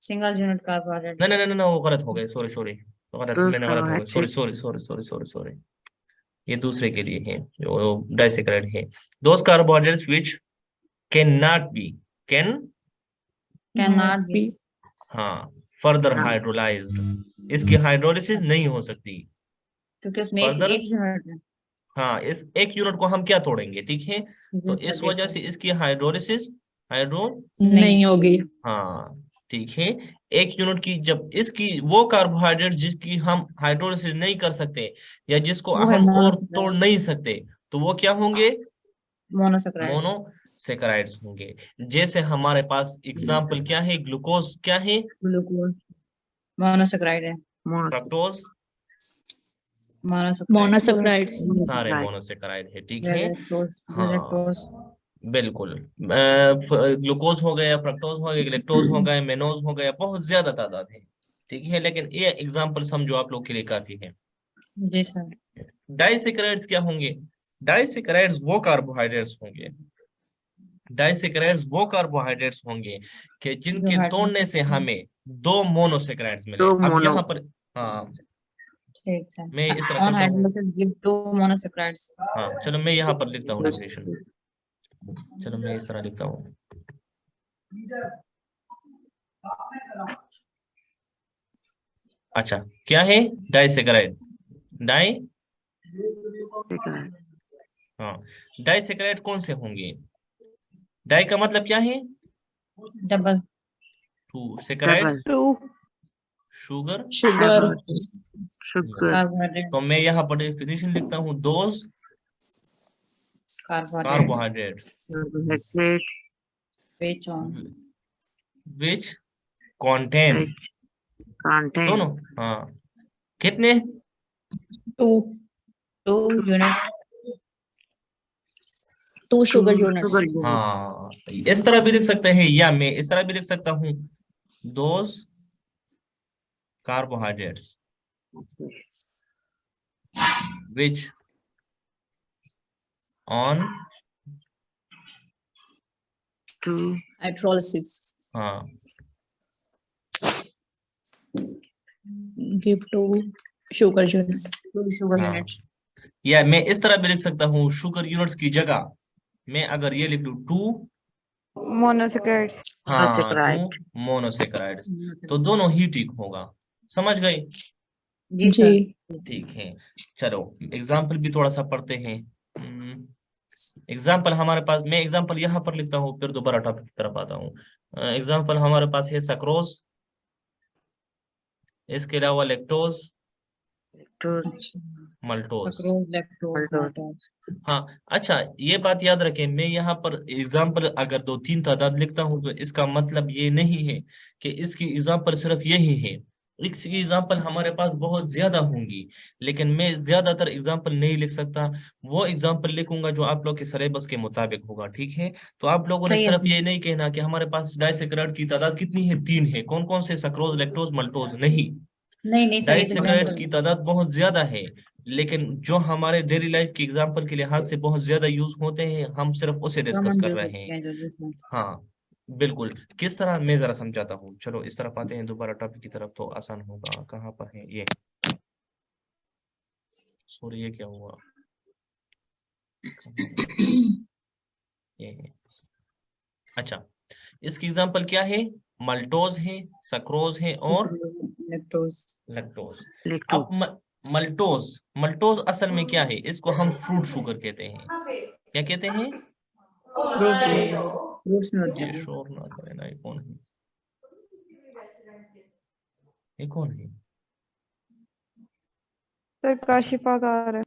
single unit carbohydrate. नहीं वो गलत हो गए, सॉरी तो गलत, Those मैंने गलत हो गए, carbohydrates सॉरी, ये दूसरे के लिए है, जो डाइसेक्राइड है। Those carbohydrates which cannot be can can not be. हाँ फर्दर हाँ। हाइड्रोलाइज्ड, इसकी हाइड्रोलिसिस नहीं हो सकती क्योंकि उसमें एक Further? यूनिट है। हाँ, इस एक यूनिट को हम क्या तोड़ेंगे, ठीक है। तो जिस इस वजह से इसकी हाइड्रोलिसिस नहीं होगी हाँ ठीक है। एक यूनिट की जब इसकी वो कार्बोहाइड्रेट जिसकी हम हाइड्रोलिसिस नहीं कर सकते या जिसको वो है हम और monosaccharide। तोड़ नहीं सकते, तो वो क्या होंगे? मोनोसेक्राइड्स। मोनोसेक्राइड्स होंगे। जैसे हमारे पास एग्जाम्पल क्या है? ग्लूकोज क्या है? ग्लूकोज मोनोसेक्राइड है। फ्रक्टोज मोनोसेक्राइड्स सारे मोनोसेक्राइड है, ठीक है। लैक्टोज हाँ बिल्कुल, ग्लूकोज हो गया, फ्रक्टोज हो गया, ग्लेक्टोज हो गए, मेनोज हो गया, बहुत ज्यादा तादाद है, ठीक है। लेकिन ये एग्जांपल समझो आप लोग के लिए काफी है। जी सर। डाइसेक्राइड्स क्या होंगे? डाइसेक्राइड्स वो कार्बोहाइड्रेट्स होंगे, डाइसेक्राइड्स वो कार्बोहाइड्रेट्स होंगे कि जिनके तोड़ने से हमें दो मोनोसेक्राइड्स मिले। दो अब मोनो। यहाँ पर हाँ ठीक है। मैं इस तरह ऑन करता हूँ, हाइड्रोलिसिस गिव टू मोनोसेक्राइड्स। हाँ चलो मैं यहाँ पर लिखता हूँ डेफिनेशन, चलो मैं इस तरह लिखता हूँ। अच्छा, क्या है? डाइसेक्राइड, डाई हाँ, डाइसेक्राइड कौन से होंगे? डाई का मतलब क्या है? Double. Two, saccharide two sugar, sugar sugar carbohydrate. तो मैं यहाँ पर डेफिनेशन लिखता हूँ, those carbohydrate carbohydrates which on which contain contain दोनों, हाँ कितने? Two unit two sugar units हाँ इस तरह भी लिख सकते हैं, या मैं इस तरह भी लिख सकता हूँ, those carbohydrates which on to hydrolysis हाँ give to sugar unit sugar हाँ, यूनिट। या मैं इस तरह भी लिख सकता हूँ, शुगर यूनिट्स की जगह मैं अगर ये लिख लूँ टू मोनोसेक्राइड्स। हाँ Monosaccharide। टू मोनोसेक्राइड्स, तो दोनों ही ठीक होगा, समझ गए? जी सर। ठीक है, चलो एग्जाम्पल भी थोड़ा सा पढ़ते हैं। एग्जाम्पल हमारे पास, मैं एग्जाम्पल यहाँ पर लिखता हूँ, फिर दोबारा टॉपिक की तरफ आता हूँ। एग्जाम्पल हमारे पास है सक्रोज, इसके अलावा लैक्टोज, मल्टोज। Sucrose lactose. हाँ अच्छा, ये बात याद रखें, मैं यहाँ पर एग्जाम्पल अगर 2-3 तादाद लिखता हूँ तो इसका मतलब ये नहीं है कि इसकी एग्जाम्पल सिर्फ यही है, इसकी एग्जाम्पल हमारे पास बहुत ज्यादा होंगी, लेकिन मैं ज्यादातर एग्जाम्पल नहीं लिख सकता। वो एग्जाम्पल लिखूंगा जो आप लोग के सिलेबस के मुताबिक होगा, ठीक है। तो आप लोगों ने सही है सिर्फ सर। ये नहीं कहना कि हमारे पास डाइसेक्राइड की तादाद कितनी है, 3 है, कौन कौन से, सक्रोज, लैक्टोज, मल्टोज, नहीं। नहीं सर, ये तो डाइसेक्राइड्स एग्जाम्पल की तादाद बहुत ज्यादा है, लेकिन जो हमारे डेली लाइफ के एग्जाम्पल के लिहाज से बहुत ज्यादा यूज होते हैं, हम सिर्फ उसे डिस्कस कॉमन कर यूज रहे होते हैं। हैं जो जिसमें। हाँ बिल्कुल। किस तरह, मैं जरा समझाता हूँ। चलो इस तरफ आते हैं दोबारा टॉपिक की तरफ, तो आसान होगा। कहाँ पर है ये, सॉरी ये क्या हुआ, ये है। अच्छा, इसकी एग्जांपल क्या है, मल्टोज है, सक्रोज है और लैक्टोज। लैक्टोज। लेक्टो अब मल्टोज, मल्टोज असल में क्या है, इसको हम फ्रूट शुगर कहते हैं। क्या कहते हैं? फ्रूट्स में होते ये हैं। शोर ना करे ना, ये कौन है, ये कौन है? सर काशिफा का आ रहा है।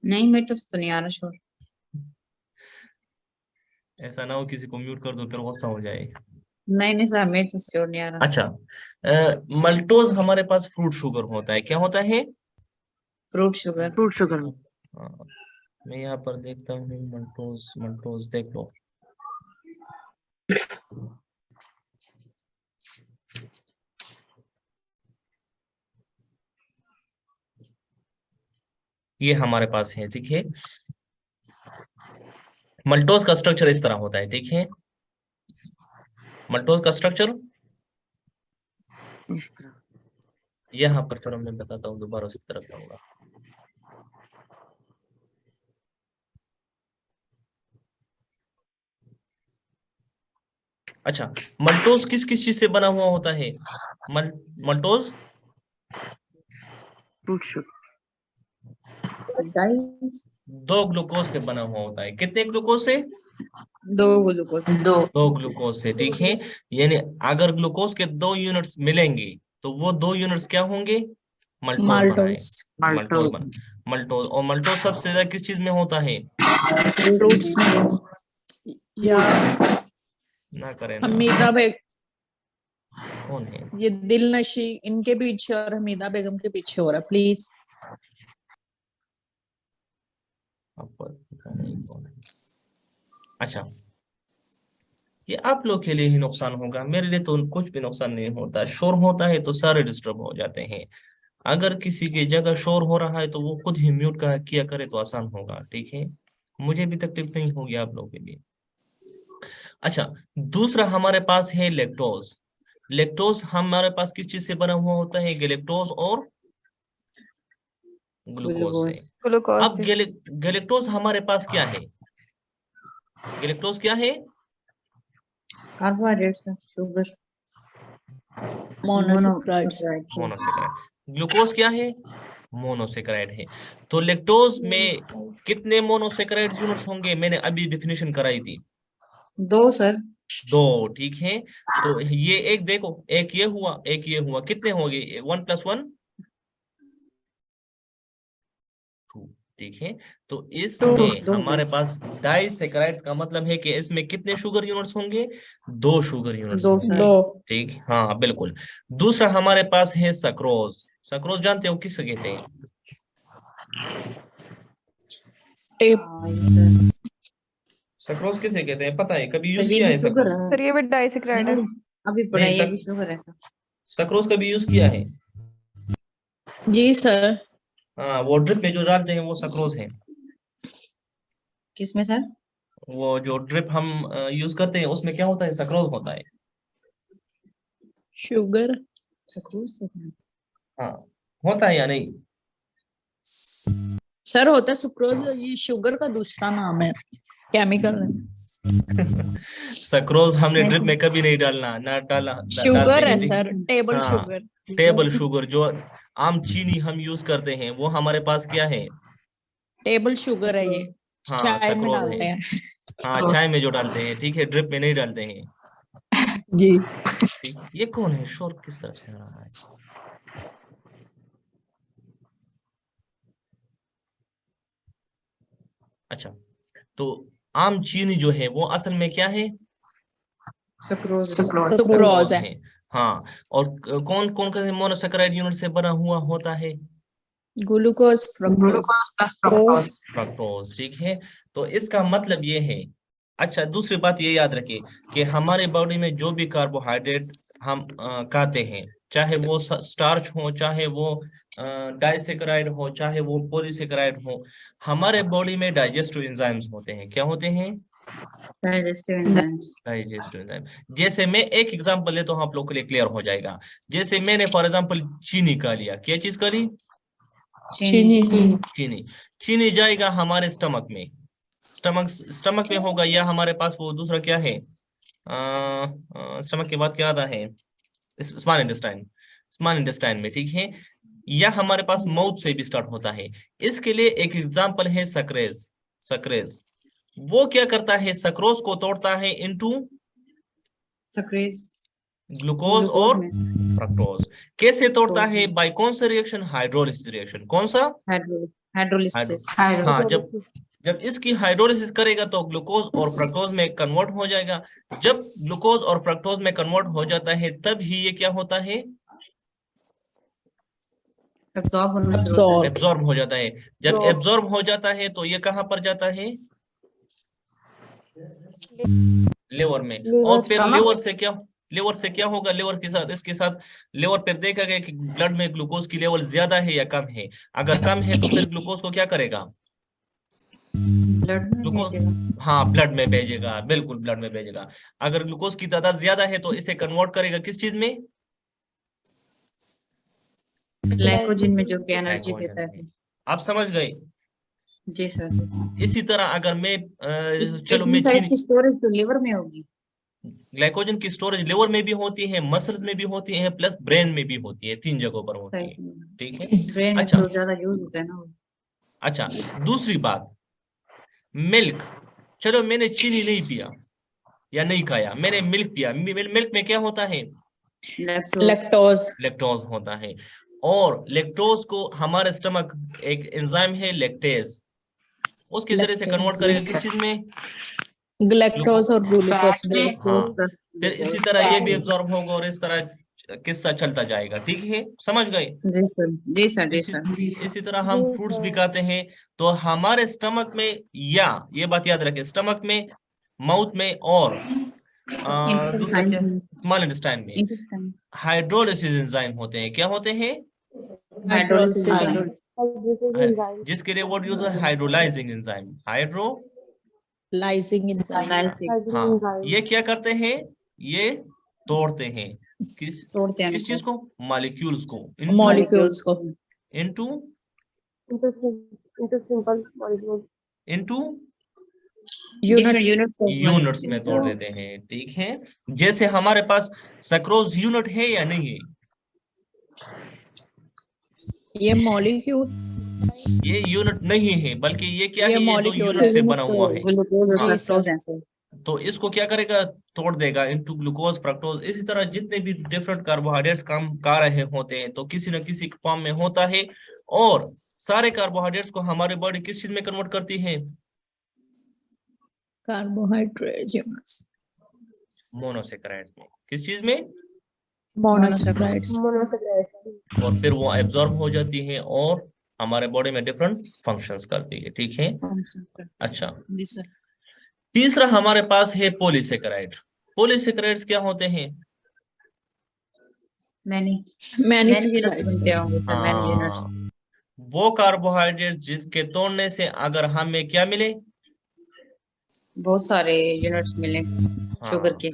नहीं, मेरे तो नहीं आ रहा शोर। ऐसा ना हो किसी को म्यूट कर दो फिर गुस्सा हो जाए। नहीं सर, मेरे तो शोर नहीं आ रहा। अच्छा, मल्टोज हमारे पास फ्रूट शुगर होता है। क्या होता है? Fruit sugar. फ्रूट शुगर हाँ, मैं यहाँ पर देखता हूँ मल्टोज, मल्टोज देख लो। ये हमारे पास है, ठीक है। मल्टोज का स्ट्रक्चर इस तरह होता है, ठीक है। मल्टोज का स्ट्रक्चर इस तरह। यहाँ पर, चलो मैं बताता हूँ, दोबारा उसी तरफ जाऊंगा। अच्छा, मल्टोज किस किस चीज से बना हुआ होता है? मल्टोज फ्रूट शुगर दो ग्लूकोज से बना हुआ होता है। कितने ग्लूकोज से? दो ग्लूकोज। दो ग्लूकोज से, ठीक है। यानी अगर ग्लूकोज के 2 यूनिट्स मिलेंगे तो वो 2 यूनिट्स क्या होंगे? मल्टोज बनाए, माल्टोज मल्टोज बना, मल्टोज। और मल्टोज सबसे ज्यादा किस चीज में होता है? फ्रूट्स में या ना करें ना, हमीदा बेग, कौन है? ये दिल नशी इनके पीछे और हमीदा बेगम के पीछे हो रहा है, प्लीज। आपको पता नहीं कौन है। अच्छा, ये आप लोग के लिए ही नुकसान होगा, मेरे लिए तो कुछ भी नुकसान नहीं होता। शोर होता है तो सारे डिस्टर्ब हो जाते हैं। अगर किसी की जगह शोर हो रहा है तो वो खुद ही म्यूट किया करे तो आसान होगा, ठीक है। मुझे भी तकलीफ नहीं होगी आप लोगों के लिए। अच्छा, दूसरा हमारे पास है लैक्टोज। लैक्टोज हमारे पास किस चीज से बना हुआ होता है? गैलेक्टोज और ग्लूकोज से। ग्लूकोज अब गैलेक्टोज हमारे पास क्या है? गैलेक्टोज क्या है? Carbohydrate, sugar, monosaccharides. Monosaccharide. Glucose क्या है? मोनोसेक्राइड है। तो लैक्टोज में कितने मोनोसेक्राइड यूनिट्स होंगे? मैंने अभी डेफिनेशन कराई थी, 2 सर। 2, ठीक है। तो ये एक देखो, एक ये हुआ, एक ये हुआ, कितने हो गए? 1 + 1 2, ठीक है। तो इसमें दो हमारे पास डाइसेक्राइड्स का मतलब है कि इसमें कितने शुगर यूनिट्स होंगे? 2 शुगर यूनिट्स 2 होंगे, सर। दो ठीक। हाँ बिल्कुल। दूसरा हमारे पास है सक्रोज। सक्रोज जानते हो किससे कहते हैं? टेप। सक्रोज किसे कहते हैं पता है? कभी यूज सर ये किया भी है शुगर सक्रोज? है। सर ये भी डाइसेक्राइड है। अभी पढ़ा नहीं, है, ये भी शुगर है सर। सक्रोज कभी यूज किया है? जी सर। हाँ, वो ड्रिप में जो डालते हैं वो सक्रोज है। किसमें सर? वो जो ड्रिप हम यूज करते हैं उसमें क्या होता है? सक्रोज होता है। शुगर सक्रोज से सर। हाँ, होता है या नहीं? सर होता है सुक्रोज, ये शुगर का दूसरा नाम है, केमिकल है। सक्रोज हमने ड्रिप में कभी नहीं डालना, ना डाला, डालते शुगर है हैं, ठीक। सर, टेबल हाँ, शुगर। टेबल शुगर, जो आम चीनी हम यूज करते हैं वो हमारे पास क्या है? टेबल शुगर है ये, हाँ, चाय में सक्रोज डालते है। हैं। हाँ, चाय में जो डालते हैं, ठीक है, ड्रिप में नहीं डालते हैं, जी। ठीक। ये कौन है? शोर किस तरफ से आ रहा है? अच्छा, तो आम चीनी जो है वो असल में क्या है? सक्रोज। सुक्रोज है। हाँ, और कौन कौन का मोनोसेकेराइड यूनिट से बना हुआ होता है? Glucose, fructose. फ्रक्टोज, ठीक है। तो इसका मतलब ये है, अच्छा दूसरी बात ये याद रखिए कि हमारे बॉडी में जो भी कार्बोहाइड्रेट हम खाते हैं, चाहे वो स्टार्च हो, चाहे वो डाइसेकेराइड हो, चाहे वो पॉलीसेकेराइड हो, हमारे बॉडी में डाइजेस्टिव एंजाइम्स होते हैं। क्या होते हैं? Digestive enzymes. Digestive enzyme. जैसे मैं एक एग्जांपल लेता हूँ, आप लोग के लिए क्लियर हो जाएगा। जैसे मैंने फॉर एग्जांपल चीनी का लिया, क्या चीज का ली? चीनी। चीनी जाएगा हमारे स्टमक में, स्टमक में होगा, या हमारे पास वो दूसरा क्या है, स्टमक के बाद क्या आता है? स्मॉल इंटेस्टाइन में, ठीक है। या हमारे पास माउथ से भी स्टार्ट होता है। इसके लिए एक एग्जांपल है सक्रेज। वो क्या करता है? सक्रोज को तोड़ता है इनटू सक्रेज ग्लूकोज और फ्रक्टोज। कैसे तोड़ता है? बाय कौन सा रिएक्शन? Hydrolysis reaction. कौन सा? हाइड्रोलिसिस। हाँ, जब इसकी हाइड्रोलिसिस करेगा तो ग्लूकोज और फ्रक्टोज में कन्वर्ट हो जाएगा। जब ग्लूकोज और फ्रक्टोज में कन्वर्ट हो जाता है, तब ही ये क्या होता है? एब्जॉर्ब हो जाता है। जब एब्जॉर्ब हो जाता है तो ये कहाँ पर जाता है? लिवर में। और फिर लिवर से क्या होगा? लिवर के साथ, इसके साथ लिवर पर देखा गया कि ब्लड में ग्लूकोज की लेवल ज्यादा है या कम है। अगर कम है तो फिर ग्लूकोज को क्या करेगा? ग्लूकोज, हाँ, ब्लड में भेजेगा, बिल्कुल ब्लड में भेजेगा। अगर ग्लूकोज की तादाद ज्यादा है तो इसे कन्वर्ट करेगा किस चीज में? ग्लाइकोजन में, जो कि एनर्जी देता है। आप समझ गए? जी सर। इसी तरह अगर मैं चलो इसमें मैं सर चीनी, इसकी स्टोरेज तो लिवर में होगी। ग्लाइकोजन की स्टोरेज लिवर में भी होती है, मसल्स में भी होती है, प्लस ब्रेन में भी होती है, 3 जगहों पर होती है, ठीक है। ब्रेन में अच्छा, तो ज्यादा यूज होता है ना वो। अच्छा दूसरी बात, मिल्क। चलो मैंने चीनी नहीं पिया या नहीं खाया, मैंने मिल्क पिया। मिल्क में क्या होता है? लैक्टोज होता है। और लैक्टोज को हमारे स्टमक एक एंजाइम है लैक्टेज, उसके जरिए से कन्वर्ट करेगा किस चीज में? ग्लैक्टोज और ग्लूकोज में। हाँ, फिर इसी तरह ये भी एब्जॉर्ब होगा और इस तरह किस्सा चलता जाएगा, ठीक है। समझ गए? जी सर। इसी तरह हम फ्रूट्स भी खाते हैं, तो हमारे स्टमक में, या ये बात याद रखें, स्टमक में, माउथ में और दूसरा क्या, स्मॉल इंटेस्टाइन में हाइड्रोलिसिस एंजाइम होते हैं। क्या होते हैं? जिसके लिए वर्ड यूज है हाइड्रोलाइजिंग एंजाइम। लाइजिंग एंजाइम। हाँ, ये क्या करते हैं? ये तोड़ते हैं किस चीज को? मॉलिक्यूल्स को इनटू यूनिट्स में तोड़ देते हैं, ठीक है। जैसे हमारे पास सक्रोज यूनिट है या नहीं है? ये मॉलिक्यूल, ये यूनिट नहीं है, बल्कि ये क्या है? ये 2 यूनिट से बना हुआ है। तो इसको क्या करेगा? तोड़ देगा इनटू ग्लूकोज, फ्रक्टोज। इसी तरह जितने भी डिफरेंट कार्बोहाइड्रेट्स काम कर रहे होते हैं, तो किसी न किसी फॉर्म में होता है। और सारे कार्बोहाइड्रेट्स को हमारी बॉडी किस चीज में कन्वर्ट करती है? कार्बोहाइड्रेट्स, मोनोसेकेराइड में। किस चीज में? मोनोसेकेराइड्स। और फिर वो एब्जॉर्ब हो जाती है और हमारे बॉडी में डिफरेंट फंक्शंस करती है, ठीक है। अच्छा, तीसरा हमारे पास है पॉलीसेकेराइड। पॉलीसेकेराइड्स क्या होते हैं? मैनी वो कार्बोहाइड्रेट जिनके तोड़ने से अगर हमें क्या मिले? बहुत सारे यूनिट्स मिले शुगर के,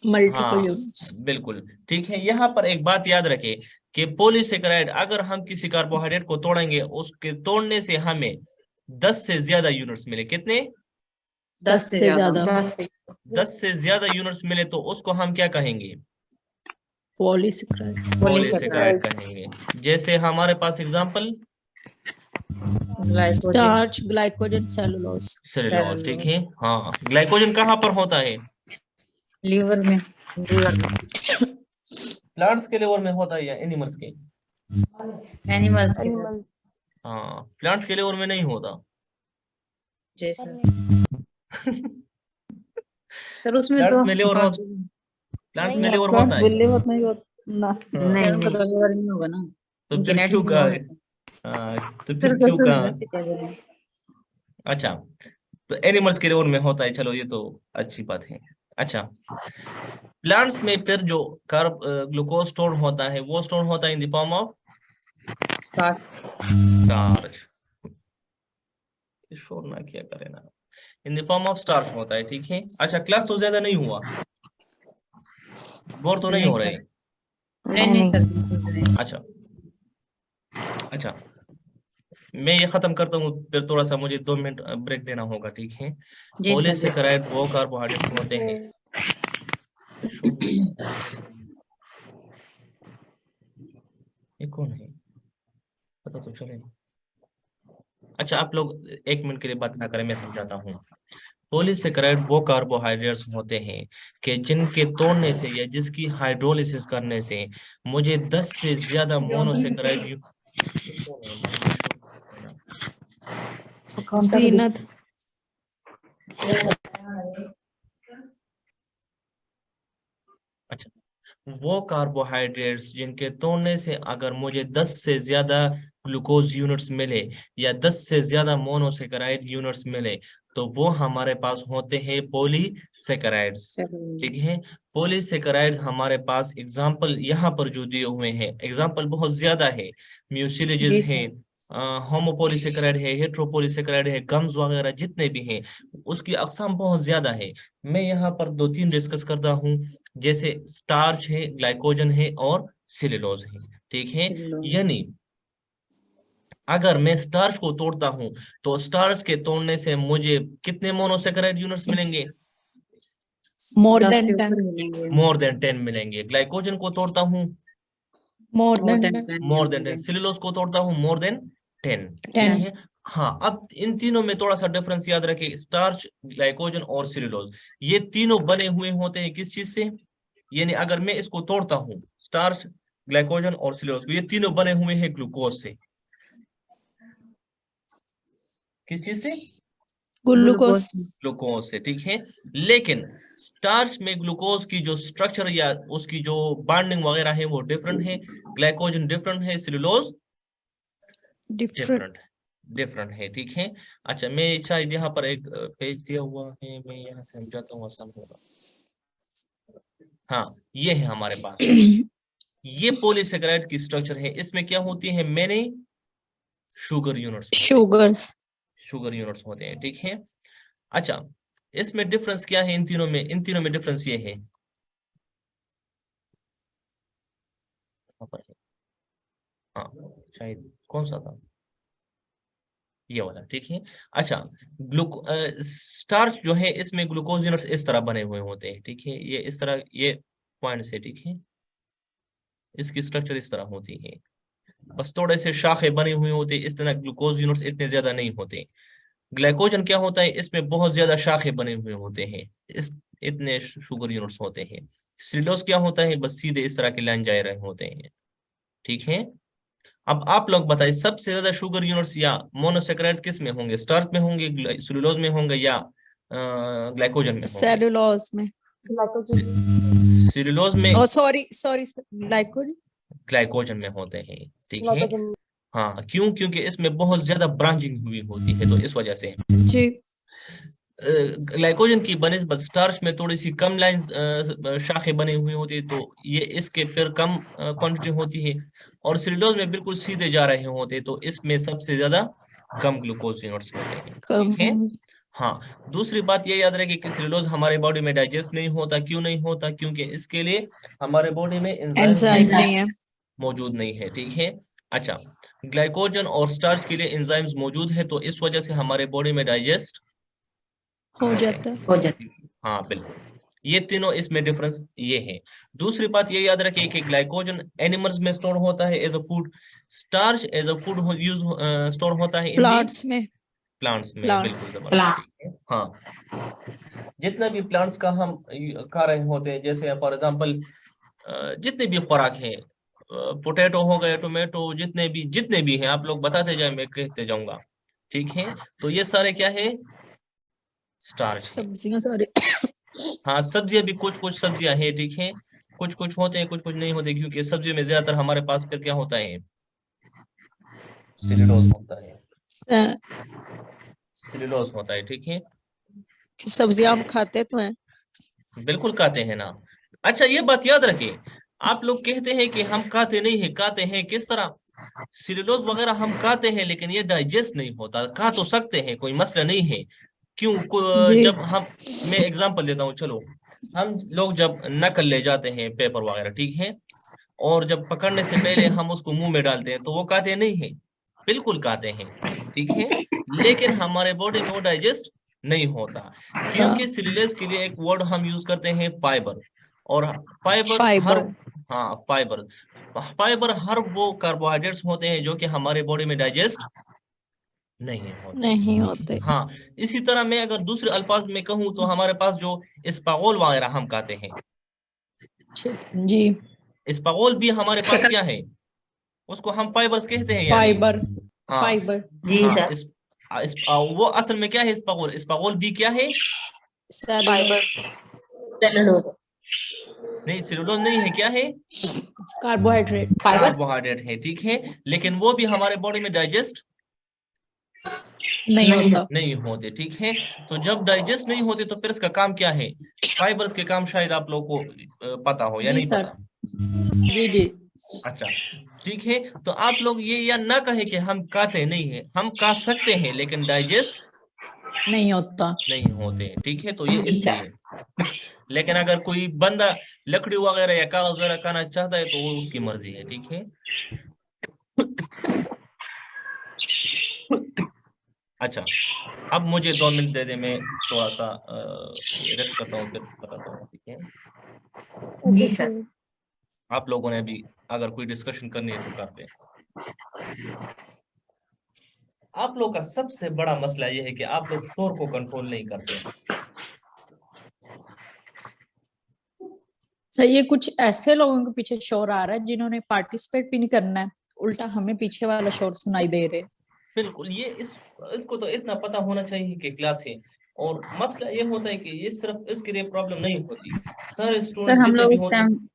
मल्टीपल यूनिट्स। बिल्कुल ठीक है। यहाँ पर एक बात याद रखें कि पॉलीसेकेराइड, अगर हम किसी कार्बोहाइड्रेट को तोड़ेंगे, उसके तोड़ने से हमें 10 से ज्यादा यूनिट्स मिले। कितने? 10 से ज्यादा। 10 से ज्यादा यूनिट्स मिले तो उसको हम क्या कहेंगे? पॉलीसेकेराइड कहेंगे। जैसे हमारे पास एग्जांपल, स्टार्च, ग्लाइकोजन, सेलुलोज, ठीक है। हाँ, ग्लाइकोजन कहाँ पर होता है? लीवर में। प्लांट्स के लिवर में होता है या एनिमल्स के? एनिमल्स के। हाँ, प्लांट्स के लिवर में नहीं होता। जैसे सर उसमें तो प्लांट्स में लिवर होता है। ना हाँ, नहीं उनका नहीं तो अगली बार नहीं होगा ना, तो इनके फिर नेट क्यों ही कहा होने है? से। तो सर फिर क्यों कसम कहा? वैसे कह दे रहे हैं। अच्छा, तो एनिमल्स के लिए में होता है, चलो ये तो अच्छी बात है। अच्छा, प्लांट्स में फिर जो ग्लूकोज स्टोर होता है वो स्टोर होता है in the form of starch. Starch. शोर ना किया करे ना, in the form of starch होता है, ठीक है। अच्छा, क्लास तो ज्यादा नहीं हुआ, बोर तो नहीं नहीं हो रहे? सर, नहीं सर, बिल्कुल नहीं। अच्छा अच्छा, मैं ये खत्म करता हूँ, फिर थोड़ा सा मुझे 2 मिनट ब्रेक देना होगा, ठीक है। जी सर, जी सर। पॉलीसेकेराइड वो कार्बोहाइड्रेट्स होते हैं। ये कौन है, पता तो चले। अच्छा, आप लोग 1 मिनट के लिए बात ना करें, मैं समझाता हूँ। पॉलीसेकेराइड वो कार्बोहाइड्रेट्स होते हैं कि जिनके तोड़ने से या जिसकी हाइड्रोलिसिस करने से मुझे 10 से ज्यादा मोनोसेकेराइड जीनत। अच्छा, वो कार्बोहाइड्रेट्स जिनके तोड़ने से अगर मुझे 10 से ज्यादा ग्लूकोज यूनिट्स मिले या 10 से ज्यादा मोनोसेकेराइड यूनिट्स मिले, तो वो हमारे पास होते हैं पॉलीसेकेराइड्स, ठीक है। पॉलीसेकेराइड्स हमारे पास एग्जाम्पल यहाँ पर जो दिए हुए हैं, एग्जाम्पल बहुत ज्यादा है। जी म्यूसिलेजेस है, सर। होमोपॉलीसेकेराइड है, हेट्रोपॉलीसेकेराइड है, गम्स वगैरह जितने भी हैं, उसकी अकसाम बहुत ज्यादा है। मैं यहाँ पर 2-3 डिस्कस करता हूँ, जैसे स्टार्च है, ग्लाइकोजन है और सेलुलोज है, ठीक है। यानी अगर मैं स्टार्च को तोड़ता हूं तो स्टार्च के तोड़ने से मुझे कितने मोनोसेकेराइड यूनिट्स मिलेंगे? मोर 10 देन के 10। ऊपर मिलेंगे। मोर देन 10 मिलेंगे। ग्लाइकोजन को तोड़ता हूँ more more than than 10। 10 more than 10, मिलेंगे। सेलुलोज को तोड़ता हूँ मोर देन 10, ठीक 10। है। हाँ, अब इन तीनों में थोड़ा सा डिफरेंस याद रखें, स्टार्च, ग्लाइकोजन और सेलुलोज, ये तीनों बने हुए होते हैं किस चीज से? यानी अगर मैं इसको तोड़ता हूँ, स्टार्च, ग्लाइकोजन और सेलुलोज, ये तीनों बने हुए हैं ग्लूकोज से। किस चीज से? ग्लूकोज। ग्लूकोज से, ठीक है। लेकिन स्टार्च में ग्लूकोज की जो स्ट्रक्चर या उसकी जो बाइंडिंग वगैरह है वो डिफरेंट है, ग्लाइकोजन डिफरेंट है, सेलुलोज डिफरेंट। डिफरेंट डिफरेंट है, ठीक है। अच्छा, मैं शायद यहाँ पर एक पेज दिया हुआ है, मैं यहाँ से समझाता हूँ, आसान होगा। हाँ, ये है हमारे पास, ये पॉलीसेकेराइड की स्ट्रक्चर है। इसमें क्या होती है? मैंने शुगर यूनिट्स होते हैं, शुगर्स। शुगर यूनिट्स होते हैं, ठीक है। अच्छा, इसमें डिफरेंस क्या है इन तीनों में? इन तीनों में डिफरेंस ये है, यहाँ पर है। हाँ, शायद कौन सा था, ये वाला, ठीक है। अच्छा, स्टार्च जो है इसमें ग्लूकोज यूनिट्स इस तरह बने हुए होते हैं, ठीक है। ये इस तरह, ये पॉइंट से, ठीक है, इसकी स्ट्रक्चर इस तरह होती है, बस थोड़े से शाखे बने हुए होते हैं, इस तरह ग्लूकोज यूनिट्स इतने ज्यादा नहीं होते। ग्लाइकोजन क्या होता है? इसमें बहुत ज्यादा शाखे बने हुए होते हैं, इस इतने शुगर यूनिट्स होते हैं। सेलुलोज क्या होता है? बस सीधे इस तरह के लाइन जा रहे होते हैं, ठीक है। अब आप लोग बताइए, सबसे ज्यादा शुगर यूनिट्स या मोनोसेकेराइड्स किस में होंगे? स्टार्च में होंगे, सेलुलोज में होंगे या ग्लाइकोजन में होंगे? सेलुलोज में। सेलुलोज में, ओ सॉरी सॉरी, ग्लाइकोजन। ग्लाइकोजन में होते हैं, ठीक है। ग्लाइकोजन। हाँ, क्यों? क्योंकि इसमें बहुत ज्यादा ब्रांचिंग हुई होती है, तो इस वजह से। जी। ग्लाइकोजन की बनिस्बत स्टार्च में थोड़ी सी कम लाइन शाखें बनी हुई होती है, तो ये इसके फिर कम क्वांटिटी होती है। और सेलुलोज में बिल्कुल सीधे जा रहे होते हैं, तो इसमें सबसे ज्यादा कम ग्लूकोज यूनिट्स होते हैं, कम ठीक है। हाँ, दूसरी बात ये याद रखें कि सेलुलोज हमारे बॉडी में डाइजेस्ट नहीं होता। क्यों नहीं होता? क्योंकि इसके लिए हमारे बॉडी में एंजाइम नहीं है। मौजूद नहीं है, ठीक है। अच्छा, ग्लाइकोजन और स्टार्च के लिए एंजाइम्स मौजूद है, तो इस वजह से हमारे बॉडी में डाइजेस्ट हो जाता है। हो जाता है। हाँ, बिल्कुल, ये तीनों इसमें डिफरेंस ये है। दूसरी बात ये याद रखिए कि ग्लाइकोजन एनिमल्स में स्टोर होता है as a food, starch as a food use store होता है इन दी प्लांट्स में। प्लांट्स में, Plants. बिल्कुल जबरदस्त, ठीक है। हाँ, जितना भी प्लांट्स का हम खा रहे होते हैं, जैसे फॉर एग्जांपल जितने भी खुराक हैं, पोटैटो हो गए, टोमेटो, जितने भी हैं, आप लोग बताते जाए, मैं कहते जाऊंगा, ठीक है। तो ये सारे क्या है? स्टार्च है। सब्जियां सारी। हाँ, सब्जियां भी कुछ कुछ सब्जियां हैं, ठीक है। कुछ कुछ होते हैं, कुछ कुछ नहीं होते, क्योंकि सब्जी में ज्यादातर हमारे पास फिर क्या होता है, सेल्यूलोज होता है, सेल्यूलोज होता है, ठीक है। सब्जियां हम खाते तो हैं। बिल्कुल खाते हैं ना। अच्छा ये बात याद रखिए, आप लोग कहते हैं कि हम खाते नहीं है, खाते हैं किस तरह, सेल्यूलोज वगैरह हम खाते हैं लेकिन ये डाइजेस्ट नहीं होता। खा तो सकते हैं, कोई मसला नहीं है। क्यों जी जब हम, मैं एग्जांपल देता हूँ, चलो हम लोग जब नकल ले जाते हैं पेपर वगैरह, ठीक है, और जब पकड़ने से पहले हम उसको मुंह में डालते हैं तो वो खाते नहीं है, बिल्कुल खाते हैं, ठीक है, लेकिन हमारे बॉडी में वो डाइजेस्ट नहीं होता, क्योंकि सेल्यूलोज के लिए एक वर्ड हम यूज करते हैं फाइबर, और फाइबर हर, फाइबर हाँ फाइबर, फाइबर हर वो कार्बोहाइड्रेट्स होते हैं जो कि हमारे बॉडी में डाइजेस्ट नहीं होते। नहीं होते। हाँ, इसी तरह मैं अगर दूसरे अल्फाज में कहूँ तो हमारे पास जो स्पागोल वगैरह हम खाते हैं, जी स्पागोल भी हमारे पास क्या है, उसको हम फाइबर्स कहते हैं या नहीं? फाइबर हाँ फाइबर जी हाँ, सर। वो असल में क्या है, स्पागोल, स्पागोल भी क्या है, सेलुलोज सेलुलोज नहीं सेलुलोज नहीं है, क्या है, कार्बोहाइड्रेट फाइबर कार्बोहाइड्रेट है, ठीक है, लेकिन वो भी हमारे बॉडी में डाइजेस्ट नहीं होता। नहीं होते, ठीक है। तो जब डाइजेस्ट नहीं होते तो फिर इसका काम क्या है, फाइबर्स के काम शायद आप लोगों को पता हो या जी नहीं सर। पता। जी जी अच्छा ठीक है, तो आप लोग ये या ना कहे कि हम खाते नहीं है, हम खा सकते हैं लेकिन डाइजेस्ट नहीं होता। नहीं होते, ठीक है, तो ये जी सर। इसलिए। लेकिन अगर कोई बंदा लकड़ी वगैरह या कागज वगैरह खाना चाहता है तो वो उसकी मर्जी है, ठीक है। अच्छा, अब मुझे 2 मिनट दे दे, मैं थोड़ा सा रेस्ट करता हूँ, फिर बताता हूँ, ठीक है। जी सर। आप लोगों ने भी अगर कोई डिस्कशन करनी है तो करते हैं। आप लोग का सबसे बड़ा मसला ये है कि आप लोग शोर को कंट्रोल नहीं करते हैं। सर ये कुछ ऐसे लोगों के पीछे शोर आ रहा है जिन्होंने पार्टिसिपेट भी नहीं करना है, उल्टा हमें पीछे वाला शोर सुनाई दे रहे। बिल्कुल, ये इसको तो इतना पता होना चाहिए कि क्लास है, और मसला ये होता है कि ये सिर्फ इसके लिए प्रॉब्लम नहीं होती, सारे सर स्टूडेंट्स हम जितने लोग भी इस होते टाइम, हैं।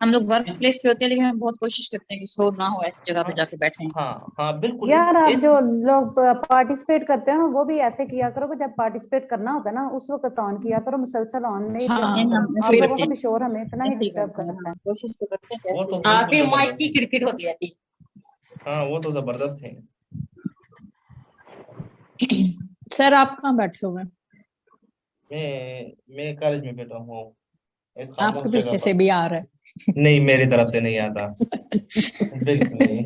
हम लोग वर्क प्लेस पे होते हैं लेकिन हम बहुत कोशिश करते हैं कि शोर ना हो, ऐसी जगह पे जाके बैठे। हाँ हाँ बिल्कुल, यार आप इस जो लोग पार्टिसिपेट करते हैं ना वो भी ऐसे किया करो कि जब पार्टिसिपेट करना होता है ना उस वक्त ऑन किया करो, मुसलसल ऑन नहीं हाँ, रखा करो। हम आप फिर लोगों का भी शोर हमें इतना ही ऐसे ही डिस्टर्ब करते हैं, करता है। कोशिश तो करते हैं वो कैसे। तो हाँ, बिल्कुल फिर माइक जबरदस्त की है। क्रिकेट होती रहती है। हाँ वो तो जबरदस्त है। सर आप कहाँ बैठे हुए हैं? मैं कॉलेज में बैठा हूँ, एक खामोश आपके जगह पीछे से पर। भी आ रहा है। नहीं, मेरी तरफ से नहीं आता, बिल्कुल नहीं।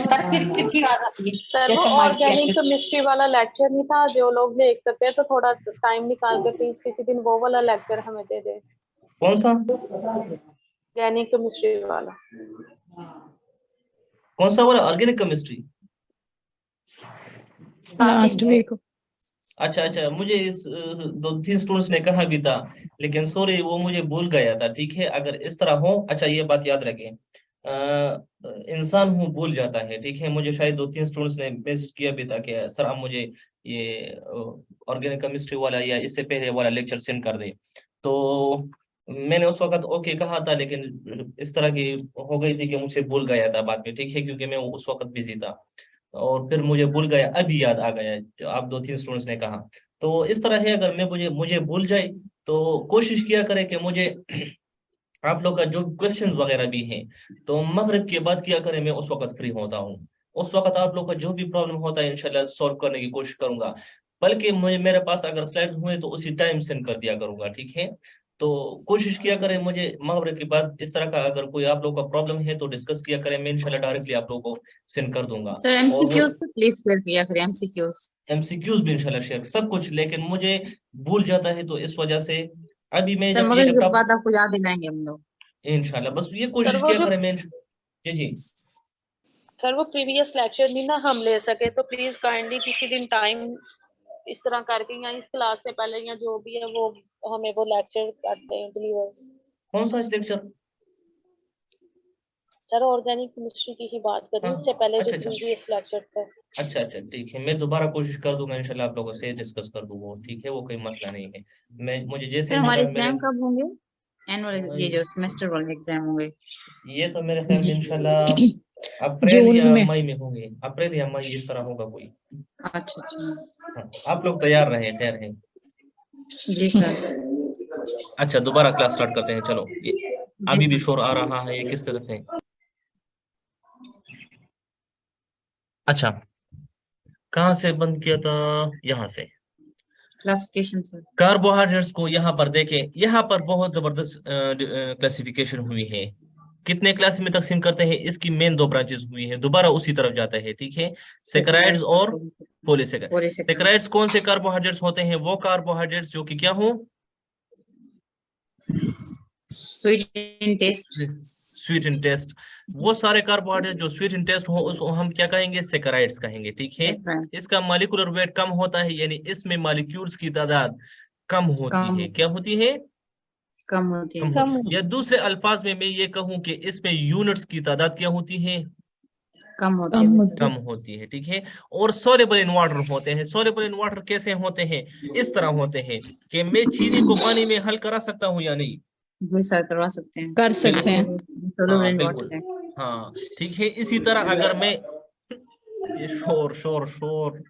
पर फिर की आवाज आती है सर वो जैसे माइक की ऑर्गेनिक activity। केमिस्ट्री वाला लेक्चर नहीं था, जो लोग देख सकते हैं तो थोड़ा टाइम निकाल के प्लीज किसी दिन वो वाला लेक्चर हमें दे दें, कौन सा, ऑर्गेनिक केमिस्ट्री वाला। कौन सा वाला, ऑर्गेनिक केमिस्ट्री? लास्ट वीक अच्छा अच्छा, मुझे 2-3 स्टूडेंट्स ने कहा भी था, लेकिन सॉरी वो मुझे भूल गया था, ठीक है, अगर इस तरह हो, अच्छा ये बात याद रखें, इंसान हूँ भूल जाता है, ठीक है, मुझे शायद 2-3 स्टूडेंट्स ने मैसेज किया भी था कि सर आप मुझे ये ऑर्गेनिक केमिस्ट्री वाला या इससे पहले वाला लेक्चर सेंड कर दे, तो मैंने उस वक्त ओके कहा था, लेकिन इस तरह की हो गई थी कि मुझसे भूल गया था बाद में, ठीक है, क्योंकि मैं उस वक्त बिजी था, और फिर मुझे भूल गया, अभी याद आ गया जो आप 2-3 स्टूडेंट्स ने कहा। तो इस तरह है, अगर मैं मुझे मुझे भूल जाए तो कोशिश किया करें कि मुझे आप लोग का जो क्वेश्चन वगैरह भी हैं तो मगरिब के बाद किया करें, मैं उस वक्त फ्री होता हूँ, उस वक्त आप लोग का जो भी प्रॉब्लम होता है इंशाल्लाह सॉल्व करने की कोशिश करूंगा, बल्कि मुझे मेरे पास अगर स्लाइड हुए तो उसी टाइम सेंड कर दिया करूंगा, ठीक है। तो कोशिश किया करें, मुझे मगरिब के बाद इस तरह का अगर कोई आप लोग का प्रॉब्लम है तो डिस्कस किया करें, मैं इंशाल्लाह डायरेक्टली आप लोगों को सेंड कर दूंगा। सर और वो एमसीक्यूज तो प्लीज शेयर किया करें, एमसीक्यूज। एमसीक्यूज भी इंशाल्लाह शेयर सब कुछ, लेकिन मुझे भूल जाता है तो इस वजह से अभी मैं सर जब ये मगर जब इस बात आपको याद दिलाएंगे हम लोग। इंशाल्लाह, बस ये सर कोशिश वो किया जो करें मैं जी जी। सर वो प्रीवियस लेक्चर नहीं ना हम ले सके तो प्लीज काइंडली किसी दिन टाइम इस तरह करके या इस क्लास से पहले या जो भी है वो हमें वो लेक्चर करते हैं डिलीवर। कौन सा लेक्चर? सर ऑर्गेनिक केमिस्ट्री की ही बात करी, हाँ उससे पहले जो अच्छा अच्छा प्रीवियस लेक्चर था। अच्छा अच्छा, ठीक है, मैं दोबारा कोशिश कर दूंगा इंशाल्लाह, आप लोगों से डिस्कस कर दूंगा, ठीक है, वो कोई मसला नहीं है, मैं मुझे जैसे सर हमारे होगा मेरे। एग्जाम कब होंगे? एनुअल ये जो सेमेस्टर वाले एग्जाम होंगे। ये तो मेरे ख्याल में इंशाल्लाह अप्रैल जून या में। मई में होंगे, अप्रैल या मई इस तरह होगा कोई। अच्छा अच्छा हाँ, आप लोग तैयार रहे, खैर है। जी सर। अच्छा, दोबारा क्लास स्टार्ट करते हैं। चलो, ये जी अभी भी सर। शोर आ रहा है, ये किस तरफ है? अच्छा, कहाँ से बंद किया था? यहाँ से। Classification sir. कार्बोहाइड्रेट्स को यहाँ पर देखें, यहाँ पर बहुत जबरदस्त क्लासिफिकेशन हुई है। कितने क्लास में तकसीम करते हैं? इसकी मेन दो ब्रांचेस हुई है, दोबारा उसी तरफ जाता है, ठीक है। सेकेराइड्स और पॉलीसेकेराइड। सेकेराइड्स कौन से कार्बोहाइड्रेट्स होते हैं? वो कार्बोहाइड्रेट्स जो कि क्या हो? Sweet in taste. Sweet in taste. वो सारे कार्बोहाइड्रेट जो स्वीट इन टेस्ट हो उसको हम क्या कहेंगे? सेकेराइड्स कहेंगे, ठीक है। इसका मॉलिक्यूलर वेट कम होता है, यानी इसमें मॉलिक्यूल्स की तादाद कम होती है। क्या होती है? कम होती है। कम होती है। या दूसरे अल्फाज में मैं ये कहूँ कि इसमें यूनिट्स की तादाद क्या होती है? कम होती है। कम होती है, ठीक है। और सोल्युबल इन वाटर होते हैं। सोल्युबल इन वाटर कैसे होते हैं? इस तरह होते हैं कि मैं चीनी को पानी में हल करा सकता हूँ या नहीं? जी सर, करवा सकते हैं। कर सकते हैं। हाँ बिल्कुल, हाँ ठीक है। इसी तरह अगर मैं ये शोर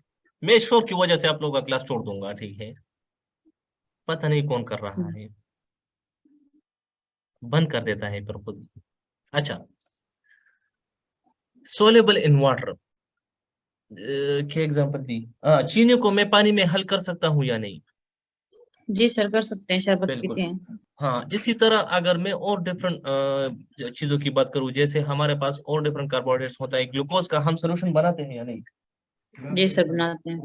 मैं शोर की वजह से आप लोगों का क्लास छोड़ दूंगा, ठीक है। पता नहीं कौन कर रहा है, बंद कर देता है फिर खुद। अच्छा, सोल्युबल इन वाटर क्या एग्जांपल दी? चीनी को मैं पानी में हल कर सकता हूँ या नहीं? जी सर, कर सकते हैं, शरबत बिल्कुल। पीते हैं। हाँ, इसी तरह अगर मैं और डिफरेंट चीजों की बात करूँ, जैसे हमारे पास और डिफरेंट कार्बोहाइड्रेट्स होता है, ग्लूकोज का हम सोल्यूशन बनाते हैं या नहीं? जी सर, बनाते हैं।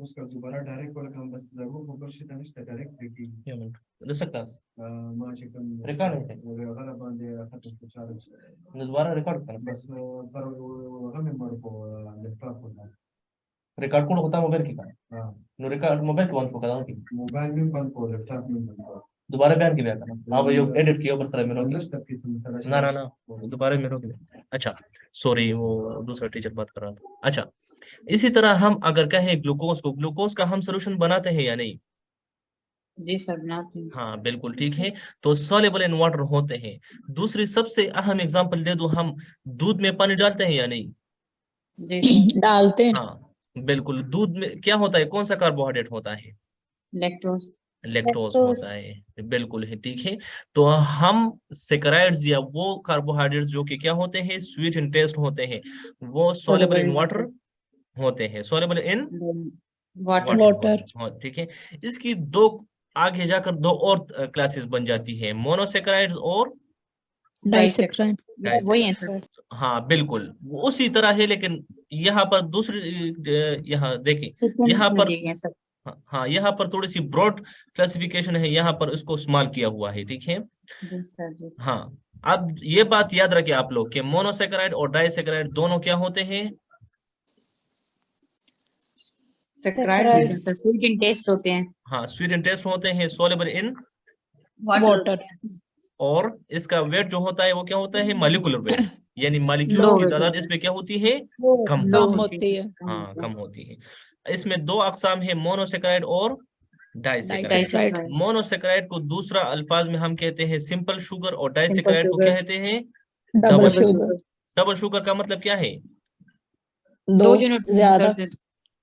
दोबारा रिकॉर्ड रिकॉर्ड ಕೂಡ होता मोबाइल की का नो रिकॉर्ड मोबाइल को बंद होगा मोबाइल में बंद हो लैपटॉप में बंद हो दोबारा बयान की करना अब ये एडिट किया ऊपर तरह मेरे ना ना ना दोबारा मेरे को। अच्छा सॉरी, वो दूसरा टीचर बात कर रहा था। अच्छा, इसी तरह हम अगर कहें ग्लूकोज का हम सोल्यूशन बनाते हैं या नहीं? जी सर, बनाते हैं। हाँ बिल्कुल ठीक है। तो सॉल्युबल इन वाटर होते हैं। दूसरी सबसे अहम एग्जांपल दे दूं, हम दूध में पानी डालते हैं या नहीं? जी सर, डालते हैं। हाँ बिल्कुल। दूध में क्या होता है? कौन सा कार्बोहाइड्रेट होता है? लैक्टोज। लैक्टोज होता है, बिल्कुल है, ठीक है। तो हम सेकेराइड्स या वो कार्बोहाइड्रेट जो कि क्या होते हैं? स्वीट इन टेस्ट होते हैं, वो सॉल्युबल इन वाटर होते हैं। Soluble in water. ठीक है। इसकी दो आगे जाकर दो और क्लासेस बन जाती है, मोनोसेकेराइड्स और डाइसेक्राइड। वही है सर। हाँ बिल्कुल उसी तरह है, लेकिन यहाँ पर दूसरी यहाँ देखिए, यहाँ पर सर। हाँ यहाँ पर थोड़ी सी ब्रॉड क्लासिफिकेशन है, यहाँ पर इसको स्मॉल किया हुआ है, ठीक है। जी सर, जी। हाँ, अब ये बात याद रखें आप लोग कि मोनोसेकेराइड और डाइसेकेराइड दोनों क्या होते हैं? स्वीट इन टेस्ट होते हैं। हाँ, स्वीट इन टेस्ट होते हैं, सॉल्युबल इन वाटर। और इसका वेट जो होता है वो क्या होता है? मॉलिक्यूलर वेट, यानी मॉलिक्यूल की तादाद इसमें क्या होती है? कम होती है। हाँ कम होती है। इसमें दो अकसाम है, मोनोसेकेराइड और डाइसेकेराइड। मोनोसेकेराइड को दूसरा अल्फाज में हम कहते हैं सिंपल शुगर, और डाइसेकेराइड को क्या कहते हैं? Double sugar. डबल शुगर का मतलब क्या है? दो ज्यादा।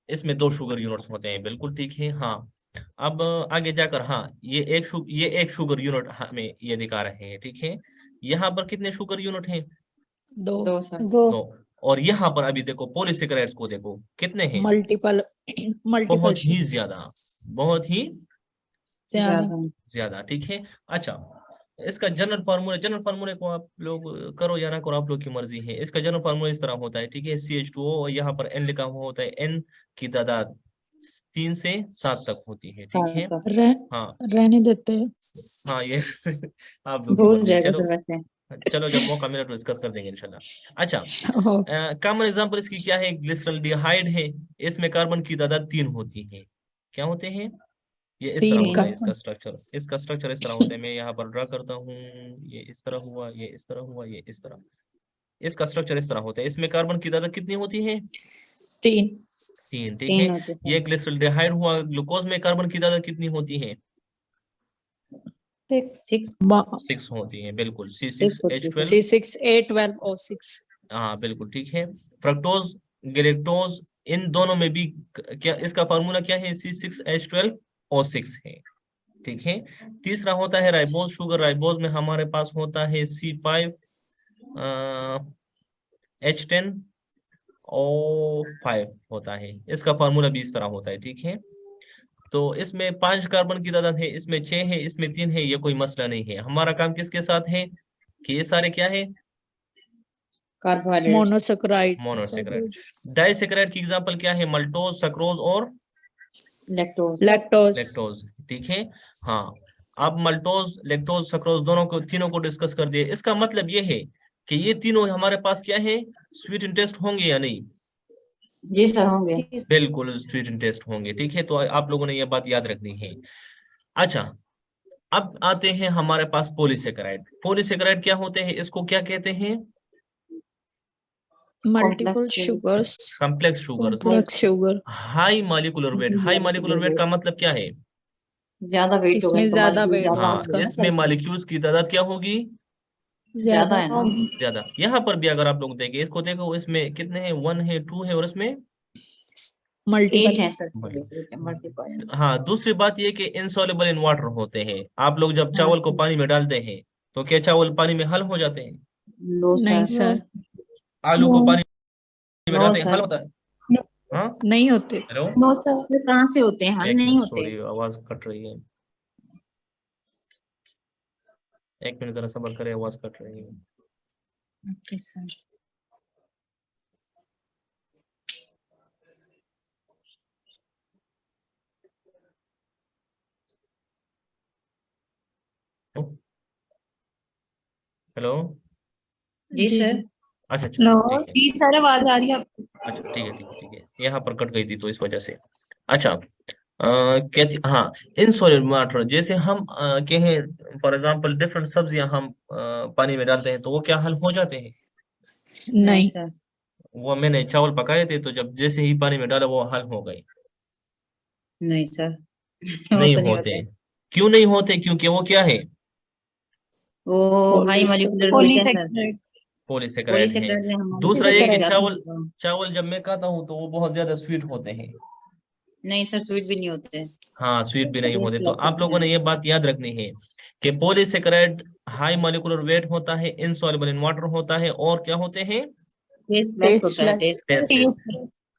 इसमें दो शुगर यूनिट्स होते हैं, बिल्कुल ठीक है। हाँ, अब आगे जाकर हाँ ये एक शुगर यूनिट हमें ये दिखा रहे हैं, ठीक है। यहाँ पर कितने शुगर यूनिट हैं? दो सर। दो। और यहाँ पर अभी देखो पॉलीसेकेराइड्स को देखो कितने हैं? मल्टीपल बहुत ही ज्यादा, बहुत ही ज्यादा। ठीक है। अच्छा, इसका जनरल फार्मूले को आप लोग करो या ना करो, आप लोग की मर्जी है। इसका जनरल फार्मूला इस तरह होता है, ठीक है। CH2O और यहाँ पर N लिखा हुआ होता है। N की तादाद 3 से 7 तक होती है, ठीक है। हाँ रहने देते हैं। हाँ ये आप लोग भूल जाएगा सर वैसे। चलो जब मौका मिला तो डिस्कस कर देंगे इंशाल्लाह। अच्छा, कॉमन एग्जांपल इसकी क्या है? ग्लिसरॉल्डिहाइड है, इसमें कार्बन की तादाद 3 होती है। क्या होते हैं? ये इस तरह होता है इसका स्ट्रक्चर इस तरह होता है। मैं यहाँ पर ड्रा करता हूँ, ये इस तरह हुआ, ये इस तरह हुआ, ये इस तरह, इसका स्ट्रक्चर इस तरह होता है। इसमें कार्बन की तादाद कितनी होती है? 3, ठीक है। ये ग्लिसरॉल्डिहाइड हुआ। ग्लूकोज में कार्बन की तादाद कितनी होती है? 6 6 होती है, बिल्कुल Six होती है। C6H12। C6A12O6। हाँ बिल्कुल ठीक है। फ्रक्टोज, गैलेक्टोज, इन दोनों में भी क्या इसका फार्मूला क्या है? C6H12O6 है, ठीक है। तीसरा होता है राइबोज शुगर। राइबोज में हमारे पास होता है C5H10O5 होता है। इसका फार्मूला भी इस तरह होता है, ठीक है। तो इसमें 5 कार्बन की तादाद है, इसमें 6 है, इसमें 3 है, ये कोई मसला नहीं है। हमारा काम किसके साथ है कि ये सारे क्या है? कार्बोहाइड्रेट। मोनोसेकेराइड। मोनोसेकेराइड। डाइसेकेराइड की एग्जांपल क्या है? मल्टोज, सक्रोज और लैक्टोज। लैक्टोज, ठीक है। हाँ, अब मल्टोज, लैक्टोज, सक्रोज दोनों को, तीनों को डिस्कस कर दिए। इसका मतलब ये है कि ये तीनों हमारे पास क्या है? स्वीट इन टेस्ट होंगे या नहीं? जी सर होंगे। बिल्कुल स्वीट इन टेस्ट होंगे, ठीक है। तो आप लोगों ने ये बात याद रखनी है। अच्छा, अब आते हैं हमारे पास पॉलीसेकेराइड। पॉलीसेकेराइड क्या होते हैं? इसको क्या कहते हैं? Multiple sugars. Complex sugar. Complex sugar. High molecular weight. High molecular weight का मतलब क्या है? ज्यादा वेट होगा इसमें तो ज्यादा molecule weight ज्यादा होगा हाँ, इसका। होगा। इसमें मॉलिक्यूल्स की तादाद क्या होगी? ज्यादा है ना। ज्यादा। यहाँ पर भी अगर आप लोग देखें, इसको देखो, इसमें कितने हैं? 1 है, 2 है और इसमें 8 मल्टीपल। है सर। मल्टीपल। हाँ, दूसरी बात ये कि इनसॉल्युबल इन वाटर होते हैं। आप लोग जब चावल को पानी में डालते हैं तो क्या चावल पानी में हल हो जाते हैं? नो नहीं सर। सर, आलू को पानी में नो डालते हैं, हल सर। होता है? हाँ, नहीं होते। Hello, no sir. कहाँ से होते हैं? हल एक नहीं मिनट, होते। सॉरी आवाज कट रही है। एक मिनट जरा सब्र करें, आवाज कट रही है। Okay sir. हेलो, जी सर। अच्छा चलो नो ठीक है। जी सर, आवाज आ रही है आपको? अच्छा ठीक है, ठीक है, ठीक है। यहाँ पर कट गई थी तो इस वजह से। अच्छा, कहती हाँ, इनसॉल्युबल वाटर जैसे हम कहें फॉर एग्जांपल डिफरेंट सब्जियां हम पानी में डालते हैं तो वो क्या हल हो जाते हैं? नहीं। सर। वो मैंने चावल पकाए थे तो जब जैसे ही पानी में डाला वो हल हो गए। नहीं सर। वो नहीं तो नहीं होते। होते। क्यों नहीं होते? क्योंकि वो क्या है? वो हाई मॉलिक्यूलर वेट है सर। पॉलीसेकेराइड। पॉलीसेकेराइड है। पॉलीसेकेराइड में हम दूसरा ये कि ज्यादा चावल होगा। चावल जब मैं खाता हूँ तो वो बहुत ज्यादा स्वीट होते हैं। नहीं सर, स्वीट भी नहीं होते। हाँ, स्वीट भी नहीं होते। तो टेस्ट आप लोगों ने ये बात याद रखनी है कि पॉलीसेकेराइड हाई मॉलिक्यूलर वेट होता है, इनसॉल्युबल इन वाटर होता है, और क्या होते हैं? टेस्ट लेस होता है। टेस्टलेस। टेस्ट।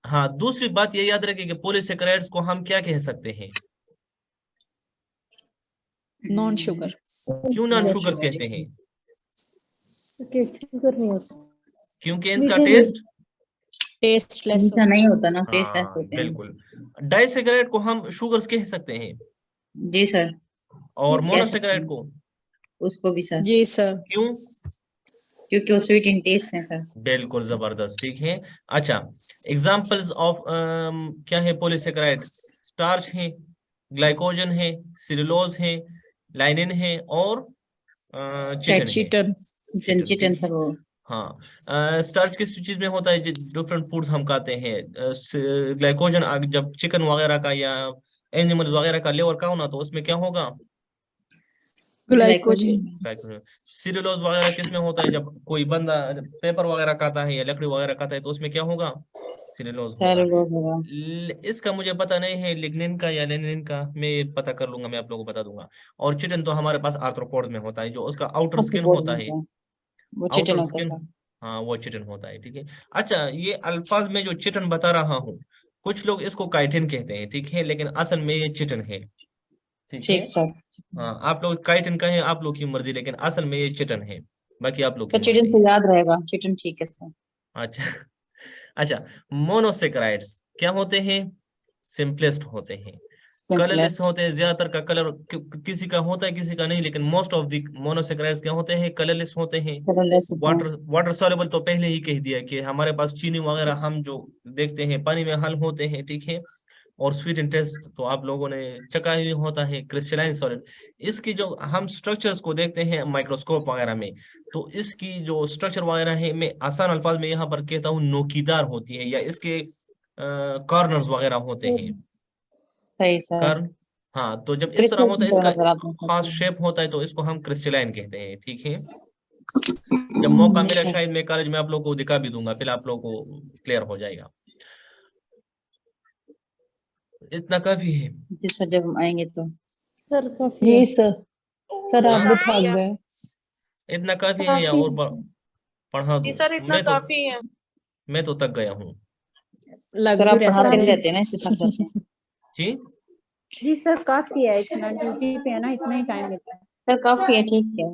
हाँ, दूसरी बात ये याद रखें कि पॉलीसेकेराइड्स को हम क्या कह सकते हैं? Non sugar. क्यों नॉन शुगर्स कहते हैं? शुगर नहीं होता। क्योंकि इनका मीठे टेस्ट टेस्टलेस मीठा नहीं होता ना, टेस्ट लेस हाँ होते हैं। बिल्कुल। डाइसेकेराइड को हम शुगर्स कह सकते हैं, जी सर। और कह सकते मोनोसेकेराइड हैं। को उसको भी सर, जी सर। क्यों? क्योंकि वो स्वीट इन टेस्ट है सर। बिल्कुल जबरदस्त, ठीक है। अच्छा, एग्जांपल्स ऑफ क्या है पॉलीसेकेराइड? स्टार्च है, ग्लाइकोजन है, सेलुलोज है, लाइनिन है और चिटिन है। चीटन। चिटन सर वो। हाँ, स्टार्च किस चीज में होता है? डिफरेंट फूड्स हम खाते हैं। ग्लाइकोजन जब चिकन वगैरह का या एनिमल वगैरह का लिवर का होना तो उसमें क्या होगा? ग्लाइकोजन। सेलुलोज वगैरह किस में होता है? जब कोई बंदा पेपर वगैरह खाता है या लकड़ी वगैरह खाता है तो उसमें क्या होगा? सेलुलोज होगा। सेलुलोज होगा। इसका मुझे पता नहीं है, लिग्निन का या लेनिन का, मैं पता कर लूंगा, मैं आप लोगों को बता दूंगा। और चिटिन तो हमारे पास आर्थ्रोपोड में होता है, जो उसका आउटर स्किन होता है। वो चिटन आउटर होता है स्किन, सर। हाँ वो चिटिन होता है, ठीक है। अच्छा, ये अल्फाज में जो चिटिन बता रहा हूँ, कुछ लोग इसको काइटिन कहते हैं, ठीक है, लेकिन असल में ये चिटिन है, ठीक है। ठीक सर। हाँ, आप लोग काइटिन कहें, आप लोग की मर्जी, लेकिन असल में ये चिटिन है, बाकी आप लोग की तो चिटन मर्जी से है। याद रहेगा, चिटन ठीक है सर। अच्छा अच्छा, मोनोसेकेराइड्स क्या होते हैं? सिंपलेस्ट होते हैं, कलरलेस होते हैं। ज्यादातर का कलर किसी का होता है, किसी का नहीं, लेकिन मोस्ट ऑफ द मोनोसेकेराइड्स क्या होते हैं? कलरलेस होते हैं। वाटर वाटर सॉल्युबल तो पहले ही कह दिया कि हमारे पास चीनी वगैरह हम जो देखते हैं पानी में हल होते हैं, ठीक है। और स्वीट इन टेस्ट तो आप लोगों ने चखा ही होता है, क्रिस्टलाइन सॉलिड। इसकी जो हम स्ट्रक्चर्स को देखते हैं माइक्रोस्कोप वगैरह में, तो इसकी जो स्ट्रक्चर वगैरह है, मैं आसान अल्फाज में यहाँ पर कहता हूँ नोकीदार होती है, या इसके कॉर्नर्स वगैरह होते हैं। सही सर। कॉर्न, हाँ, तो जब इस तरह होता है, Crystal इसका आप देख सकते खास हैं। शेप होता है, तो इसको हम क्रिस्टलाइन कहते हैं, ठीक है। जब मौका मिला शायद मैं कॉलेज में आप लोगों को दिखा भी दूंगा, फिर आप लोगों को क्लियर हो जाएगा। इतना काफी है। जी सर, जब हम आएंगे तो सर काफी जी है। सर आप भी काफी थक है। गए। इतना काफी है या काफी और पढ़ा जी दूं? सर, इतना काफी है। मैं तो थक गया हूँ लग सर भी आप रहा पढ़ाते है। रहते हैं ना, इससे थक जाते हैं। जी। जी सर काफी है, इतना ड्यूटी पे है ना, इतना ही टाइम मिलता है। सर काफी है, ठीक है।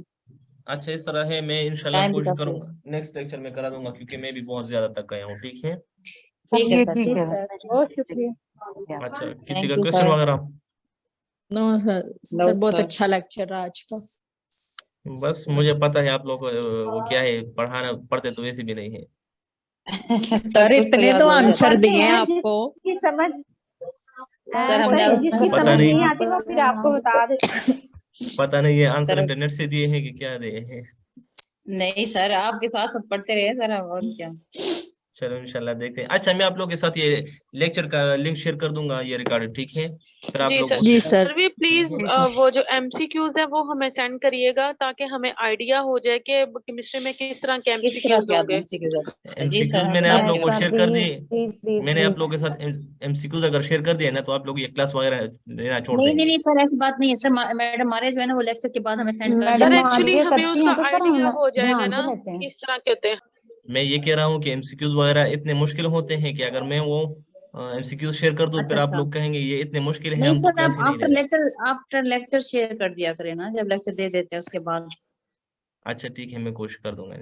अच्छा, इस तरह है, मैं इंशाल्लाह टाइम भी कोशिश काफी है। करूंगा नेक्स्ट लेक्चर में करा दूंगा, क्योंकि मैं भी बहुत ज्यादा थक गया हूँ, ठीक है। ठीक है सर, जी ठीक है। सर, बहुत शुक्रिया। अच्छा, किसी Thank का you, क्वेश्चन sir. वगैरह? नो सर, No, सर बहुत sir. अच्छा लेक्चर रहा आज का। बस मुझे पता है आप लोग वो क्या है, पढ़ाना पढ़ते तो वैसे भी नहीं है। सर कुछ इतने याद तो हो जाता है। आंसर पढ़ते दिए हैं आपको। जिसकी समझ सर हमने सर आज जिसकी पता समझ नहीं। नहीं आती वो फिर आपको बता देते। पता नहीं ये आंसर सर इंटरनेट से दिए हैं कि क्या दिए हैं। नहीं सर, आपके साथ सब पढ़ते रहे सर, अब और क्या। चलो इंशाल्लाह देखते हैं। अच्छा, मैं आप लोगों के साथ ये लेक्चर का लिंक शेयर कर दूंगा, ये रिकॉर्ड, ठीक है। फिर आप जी लोग सर। जी उसे सर। सर भी प्लीज वो जो एमसीक्यूज है वो हमें सेंड करिएगा, ताकि हमें आइडिया हो जाए कि केमिस्ट्री में किस तरह के किस तरह एमसीक्यूज के होंगे। एमसीक्यूज होते हैं? जी एमसीक्यूज सर, हम मैंने बता आप यस लोगों को सर, शेयर कर प्लीज दिए। प्लीज प्लीज मैंने आप प्लीज। लोगों के साथ एमसीक्यूज अगर शेयर कर दिए ना, तो आप लोग ये क्लास वगैरह लेना छोड़ नहीं नहीं देंगे। नहीं सर, ऐसी बात नहीं है सर। मैडम मारे जो है ना, वो लेक्चर के बाद हमें सेंड कर मैडम सर देंगे। एक्चुअली मारिया हमें करती हैं उसका तो सर आइडिया हम हो जाएगा ध्यान ना से लेते हैं। किस तरह के होते हैं। मैं ये कह रहा हूँ कि एमसीक्यूज वगैरह इतने मुश्किल होते हैं कि अगर मैं वो एमसीक्यूज शेयर कर दूं, अच्छा फिर आप अच्छा। लोग कहेंगे ये इतने मुश्किल है, नहीं हम तो सर, क्लास आप ही नहीं ले रहे। आफ्टर लेक्चर शेयर कर दिया करें ना, जब लेक्चर दे देते हैं उसके बाद। अच्छा ठीक है, मैं कोशिश कर दूंगा।